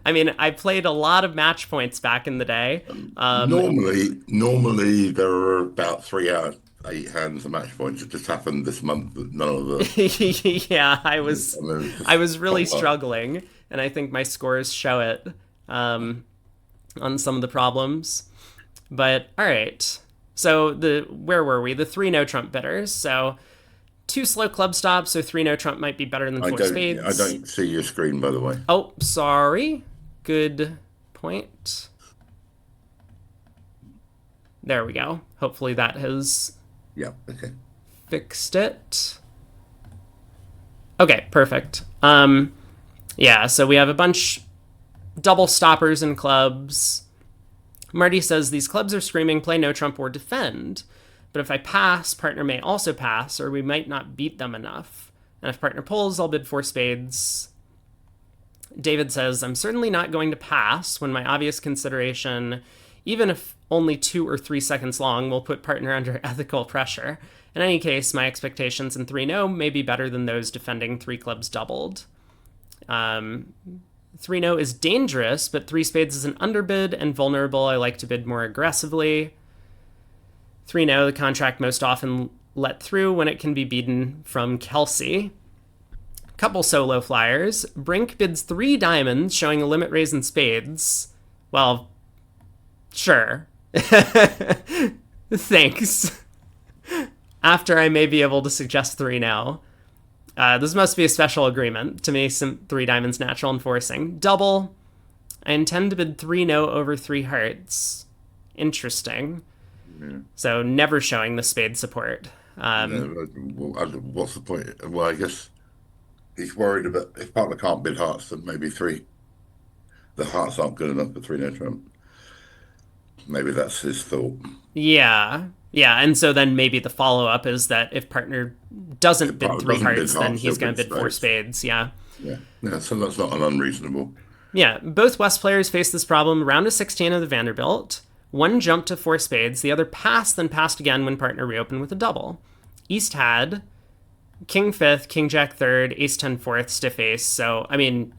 I mean, I played a lot of match points back in the day. Normally there are about 3 out of 8 hands of match points. It just happened this month that none of the. Yeah, I mean, I was really popped up. struggling, and I think my scores show it on some of the problems. But all right, so where were we? The three no trump bidders. So two slow club stops, so three no trump might be better than four spades. I don't see your screen, by the way. Oh, sorry. Good point. There we go. Hopefully that has Yeah. Okay. fixed it. Okay, perfect. Yeah, so we have a bunch double stoppers in clubs. Marty says these clubs are screaming play no trump or defend. But if I pass, partner may also pass, or we might not beat them enough. And if partner pulls, I'll bid four spades. David says, I'm certainly not going to pass when my obvious consideration, even if only 2 or 3 seconds long, will put partner under ethical pressure. In any case, my expectations in 3-no may be better than those defending 3 clubs doubled. 3-no is dangerous, but 3 spades is an underbid and vulnerable. I like to bid more aggressively. 3-no, the contract most often let through when it can be beaten from Kelsey. Couple solo flyers. Brink bids 3 diamonds, showing a limit raise in spades. Well, sure. Thanks. After I may be able to suggest 3 now. This must be a special agreement. To me, 3 diamonds natural enforcing. Double. I intend to bid 3 no over 3 hearts. Interesting. Yeah. So never showing the spade support. What's the point? Well, I guess he's worried about if partner can't bid hearts, then maybe the hearts aren't good enough for three no trump. Maybe that's his thought. Yeah. Yeah, and so then maybe the follow-up is that if partner doesn't bid 3 hearts, then he's going to bid 4 spades. Yeah. Yeah. Yeah, so that's not an unreasonable. Yeah, both West players face this problem. Round of 16 of the Vanderbilt. One jumped to 4 spades. The other passed, then passed again when partner reopened with a double. East had king 5th, king jack 3rd, ace 10 4th, stiff ace. So, I mean,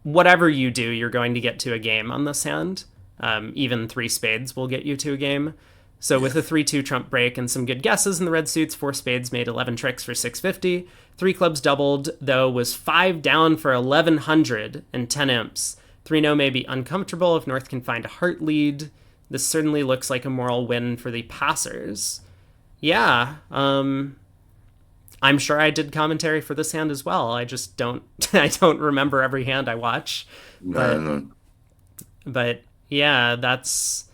whatever you do, you're going to get to a game on this hand. Even three spades will get you to a game. So with a 3-2 trump break and some good guesses in the red suits, four spades made 11 tricks for 650. Three clubs doubled, though, was 5 down for 1100 and 10 imps. 3-no may be uncomfortable if North can find a heart lead. This certainly looks like a moral win for the passers. Yeah, I'm sure I did commentary for this hand as well. I just don't I don't remember every hand I watch. No, no. But yeah, that's...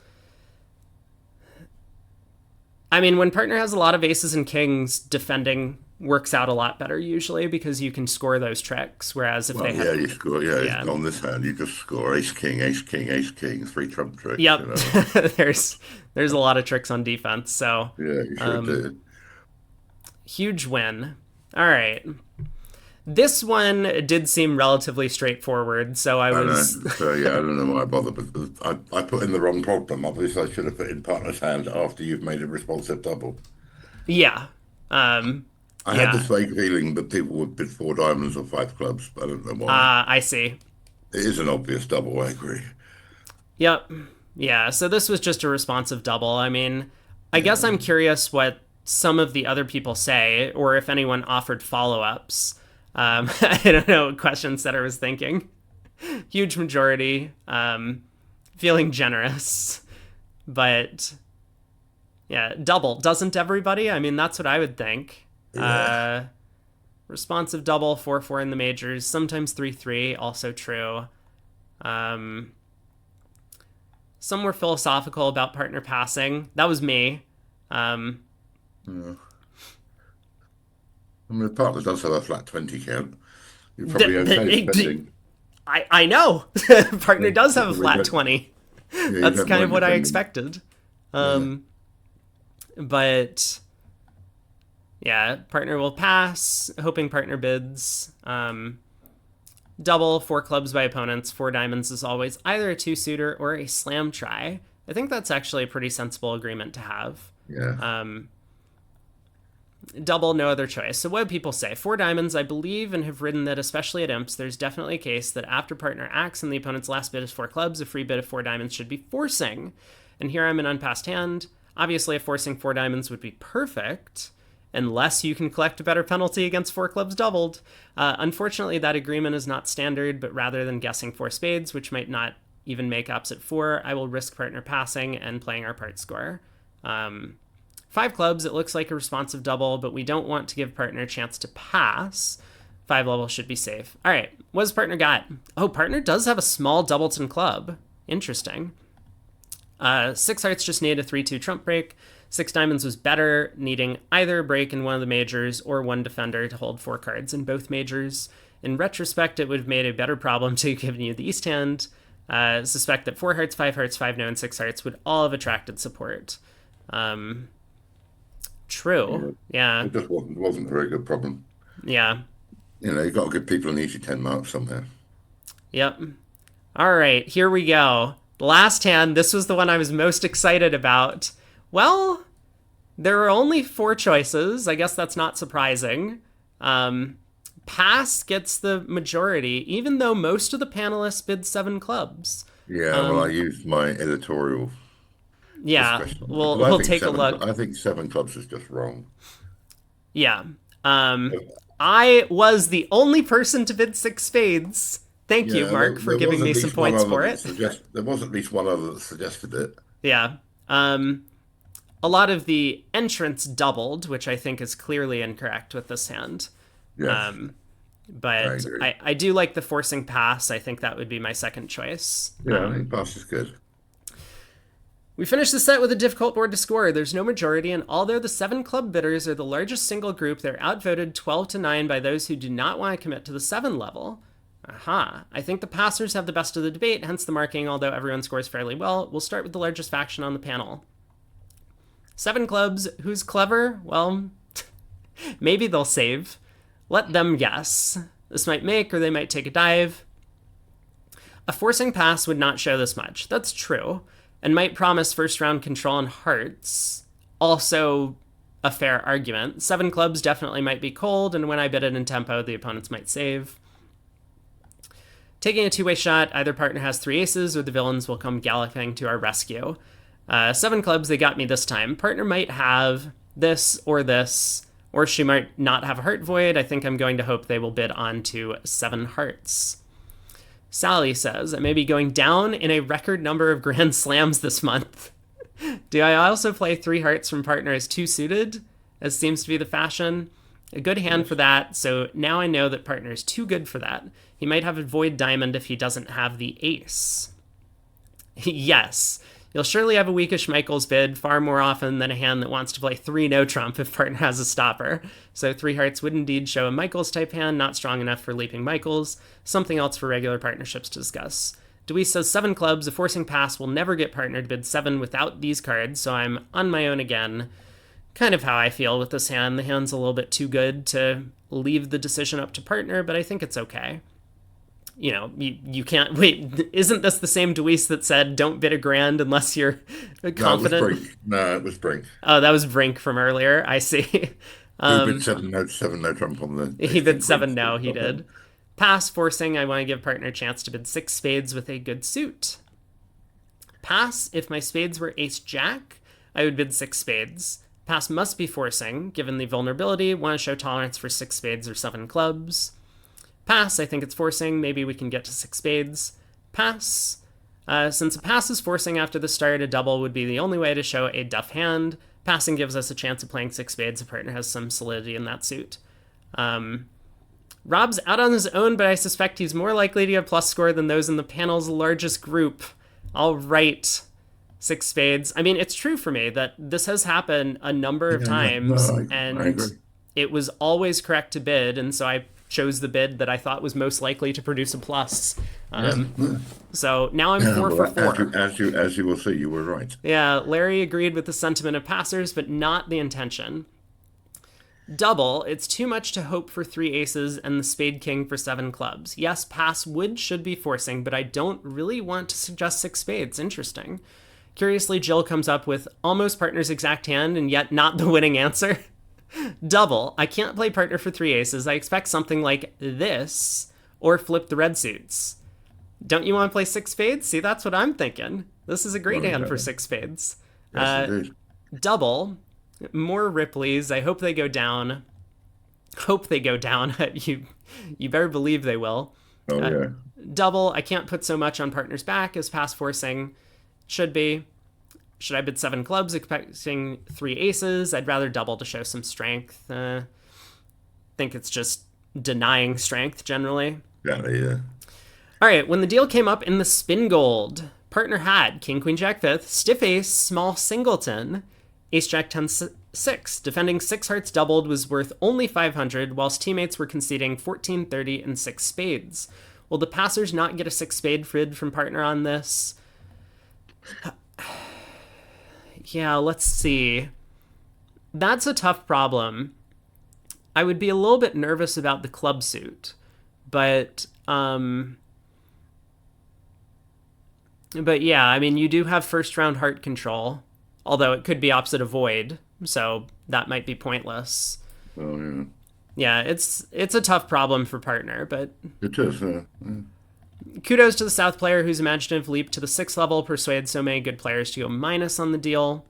I mean, when partner has a lot of aces and kings, defending works out a lot better usually because you can score those tricks. Whereas if Well, they yeah, have... you score. Yeah, on this hand, you just score ace, king, ace, king, ace, king, three trump tricks. Yep. You know? There's a lot of tricks on defense. So Yeah, you sure do. huge win. All right. This one did seem relatively straightforward, so I I was... know. So yeah, I don't know why I bothered, but I put in the wrong problem. Obviously, I should have put in partner's hand after you've made a responsive double. Yeah. I had Yeah. this vague feeling that people would bid four diamonds or five clubs. I don't know why. I see. It is an obvious double, I agree. Yep. Yeah, so this was just a responsive double. I mean, I guess Yeah. I'm curious what some of the other people say, or if anyone offered follow-ups. I don't know what questions that I was thinking. Huge majority, feeling generous. But yeah, double. Doesn't everybody? I mean, that's what I would think. Yeah. Responsive double, 4-4 in the majors, sometimes 3-3, also true. Um, some were philosophical about partner passing. That was me. Yeah. I mean, the partner does have a flat 20 count. You're probably okay spending. I know. Partner Yeah, does you have a probably flat don't, 20. yeah, you That's don't kind of mind what I defending. expected. Yeah. But yeah, partner will pass, hoping partner bids. Double, four clubs by opponents, four diamonds is always either a two-suiter or a slam try. I think that's actually a pretty sensible agreement to have. Yeah. Double, no other choice. So what do people say? Four diamonds, I believe and have written that, especially at imps, there's definitely a case that after partner acts and the opponent's last bid is four clubs, a free bid of four diamonds should be forcing. And here I'm an unpassed hand. Obviously, a forcing four diamonds would be perfect, unless you can collect a better penalty against four clubs doubled. Unfortunately, that agreement is not standard, but rather than guessing four spades, which might not even make opposite four, I will risk partner passing and playing our part score. Five clubs, it looks like a responsive double, but we don't want to give partner a chance to pass. Five level should be safe. All right, what does partner got? Oh, partner does have a small doubleton club. Interesting. Six hearts just needed a 3-2 trump break. Six diamonds was better, needing either a break in one of the majors or one defender to hold four cards in both majors. In retrospect, it would have made a better problem to have given you the east hand. Suspect that four hearts, five no, and six hearts would all have attracted support. True. Yeah. It just wasn't a very good problem. Yeah. You know, you've got to give people an easy 10 marks somewhere. Yep. All right, here we go. Last hand, this was the one I was most excited about. Well, there are only four choices. I guess that's not surprising. Pass gets the majority, even though most of the panelists bid seven clubs. Yeah, well, I used my editorial Yeah, discretion because we'll take a look. I think seven clubs is just wrong. Yeah. I was the only person to bid six spades. Thank you, Yeah, Mark, for there giving was me at some least one points other for that it. there was at least one other that suggested it. Yeah. A lot of the entrants doubled, which I think is clearly incorrect with this hand. Yes, But agree. I do like the forcing pass. I think that would be my second choice. Yeah, I think pass is good. We finished the set with a difficult board to score. There's no majority, and although the seven club bidders are the largest single group, they're outvoted 12-9 by those who do not want to commit to the seven level. Aha. I think the passers have the best of the debate, hence the marking, although everyone scores fairly well. We'll start with the largest faction on the panel. Seven clubs. Who's clever? Well, maybe they'll save. Let them guess. This might make, or they might take a dive. A forcing pass would not show this much. That's true. And might promise first round control and hearts. Also a fair argument. Seven clubs definitely might be cold, and when I bid it in tempo, the opponents might save. Taking a two-way shot, either partner has three aces or the villains will come galloping to our rescue. Seven clubs, they got me this time. Partner might have this, or she might not have a heart void. I think I'm going to hope they will bid on to seven hearts. Sally says, I may be going down in a record number of grand slams this month. Do I also play three hearts from partner as two suited, as seems to be the fashion? A good hand for that, so now I know that partner is too good for that. He might have a void diamond if he doesn't have the ace. Yes, you'll surely have a weakish Michael's bid far more often than a hand that wants to play three no trump if partner has a stopper. So three hearts would indeed show a Michael's type hand, not strong enough for leaping Michaels. Something else for regular partnerships to discuss. Deweese says seven clubs, a forcing pass will never get partner to bid seven without these cards, so I'm on my own again. Kind of how I feel with this hand. The hand's a little bit too good to leave the decision up to partner, but I think it's okay. You know, you can't... Wait, isn't this the same Deweese that said don't bid a grand unless you're confident? No, it was Brink. Oh, that was Brink from earlier. I see. Who bid seven no trump on the He ace bid king queen? seven no, he did. Pass forcing, I want to give partner a chance to bid six spades with a good suit. Pass, if my spades were ace jack, I would bid six spades. Pass must be forcing, given the vulnerability, want to show tolerance for six spades or seven clubs. Pass, I think it's forcing, maybe we can get to six spades. Pass, since a pass is forcing after the start, a double would be the only way to show a duff hand. Passing gives us a chance of playing six spades if partner has some solidity in that suit. Rob's out on his own, but I suspect he's more likely to get plus score than those in the panel's largest group. All right. Six spades. I mean, it's true for me that this has happened a number of times, and it was always correct to bid, and so I chose the bid that I thought was most likely to produce a plus. So now I'm 4 for 4. As you will see, you were right. Yeah, Larry agreed with the sentiment of passers, but not the intention. Double, it's too much to hope for three aces and the spade king for seven clubs. Yes, pass should be forcing, but I don't really want to suggest six spades. Interesting. Curiously, Jill comes up with almost partner's exact hand and yet not the winning answer. Double, I can't play partner for three aces. I expect something like this or flip the red suits. Don't you want to play six spades? See, that's what I'm thinking. This is a great hand for six spades. Yes, double, more Ripley's. I hope they go down. Hope they go down. You better believe they will. Oh, yeah. Double, I can't put so much on partner's back as pass forcing. Should be. Should I bid seven clubs expecting three aces? I'd rather double to show some strength. Think it's just denying strength generally. Yeah. All right, when the deal came up in the spin gold, partner had king, queen, jack, fifth, stiff ace, small singleton, ace, jack, 10, 6. Defending six hearts doubled was worth only 500, whilst teammates were conceding 14, 30, and six spades. Will the passers not get a six spade bid from partner on this? Yeah, let's see. That's a tough problem. I would be a little bit nervous about the club suit, but yeah, I mean, you do have first round heart control, although it could be opposite of void, so that might be pointless. Oh, yeah. Yeah, it's a tough problem for partner, but It is. kudos to the South player whose imaginative leap to the 6th level persuades so many good players to go minus on the deal.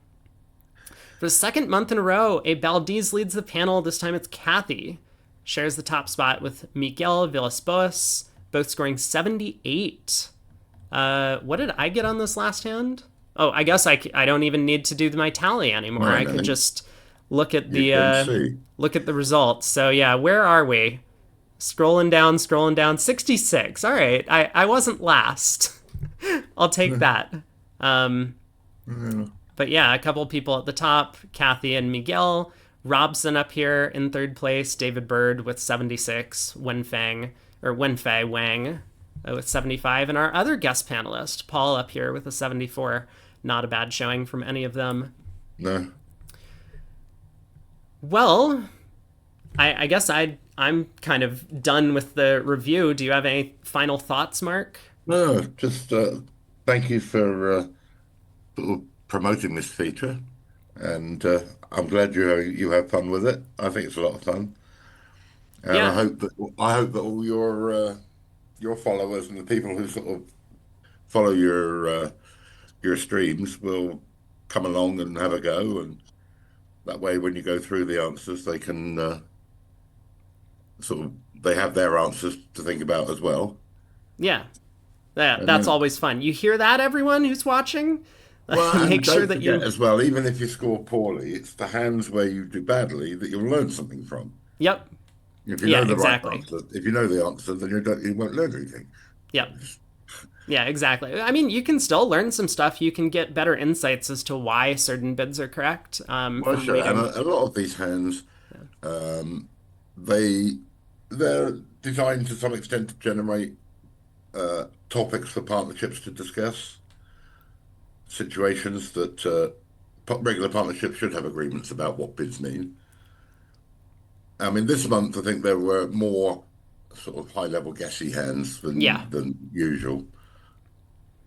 For the second month in a row, a Baldiz leads the panel. This time it's Kathy. Shares the top spot with Miguel Villas-Boas, both scoring 78. What did I get on this last hand? Oh, I guess I don't even need to do my tally anymore. I could just look at the results. So yeah, where are we? Scrolling down, 66. All right, I wasn't last. I'll take that. But yeah, a couple people at the top, Kathy and Miguel. Robson up here in third place, David Bird with 76, Wenfei Wang with 75, and our other guest panelist, Paul, up here with a 74. Not a bad showing from any of them. No. Well, I guess I'm kind of done with the review. Do you have any final thoughts, Mark? No, just thank you for promoting this feature, and I'm glad you have fun with it. I think it's a lot of fun, and Yeah. I hope that all your your followers and the people who sort of follow your streams will come along and have a go, and that way, when you go through the answers, they can sort of they have their answers to think about as well. Yeah, yeah, And that's then, always fun. You hear that, everyone who's watching? well, Make and sure don't that forget you. as well, even if you score poorly, it's the hands where you do badly that you'll learn something from. Yep. If you Yeah, know the right exactly. answer, if you know the answer, then you won't learn anything. Yep. Yeah, exactly. I mean, you can still learn some stuff. You can get better insights as to why certain bids are correct Well, from sure, and reading. a lot of these hands, um, they they're designed to some extent to generate topics for partnerships to discuss, situations that regular partnerships should have agreements about what bids mean. I mean, this month I think there were more sort of high-level guessy hands Yeah. than usual,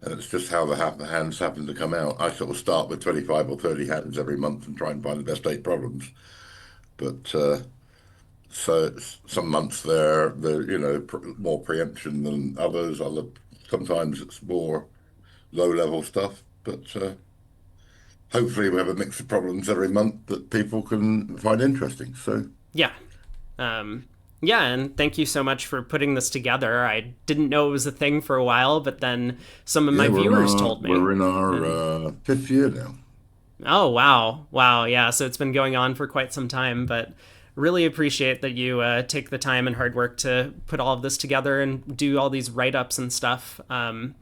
and it's just how the hands happen to come out. I sort of start with 25 or 30 hands every month and try and find the best eight problems, but some months they're more preemption than others. Sometimes it's more low-level stuff, but hopefully we have a mix of problems every month that people can find interesting. So Yeah. Um, yeah, and thank you so much for putting this together. I didn't know it was a thing for a while, but then some of yeah, my viewers told me. we're in our And fifth year now. oh, wow. Wow. Yeah. So it's been going on for quite some time, but really appreciate that you take the time and hard work to put all of this together and do all these write ups and stuff.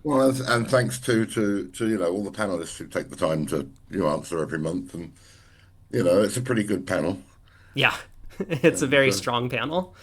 Well, and thanks to all the panelists who take the time to answer every month, and it's a pretty good panel. Yeah, it's a And very strong panel.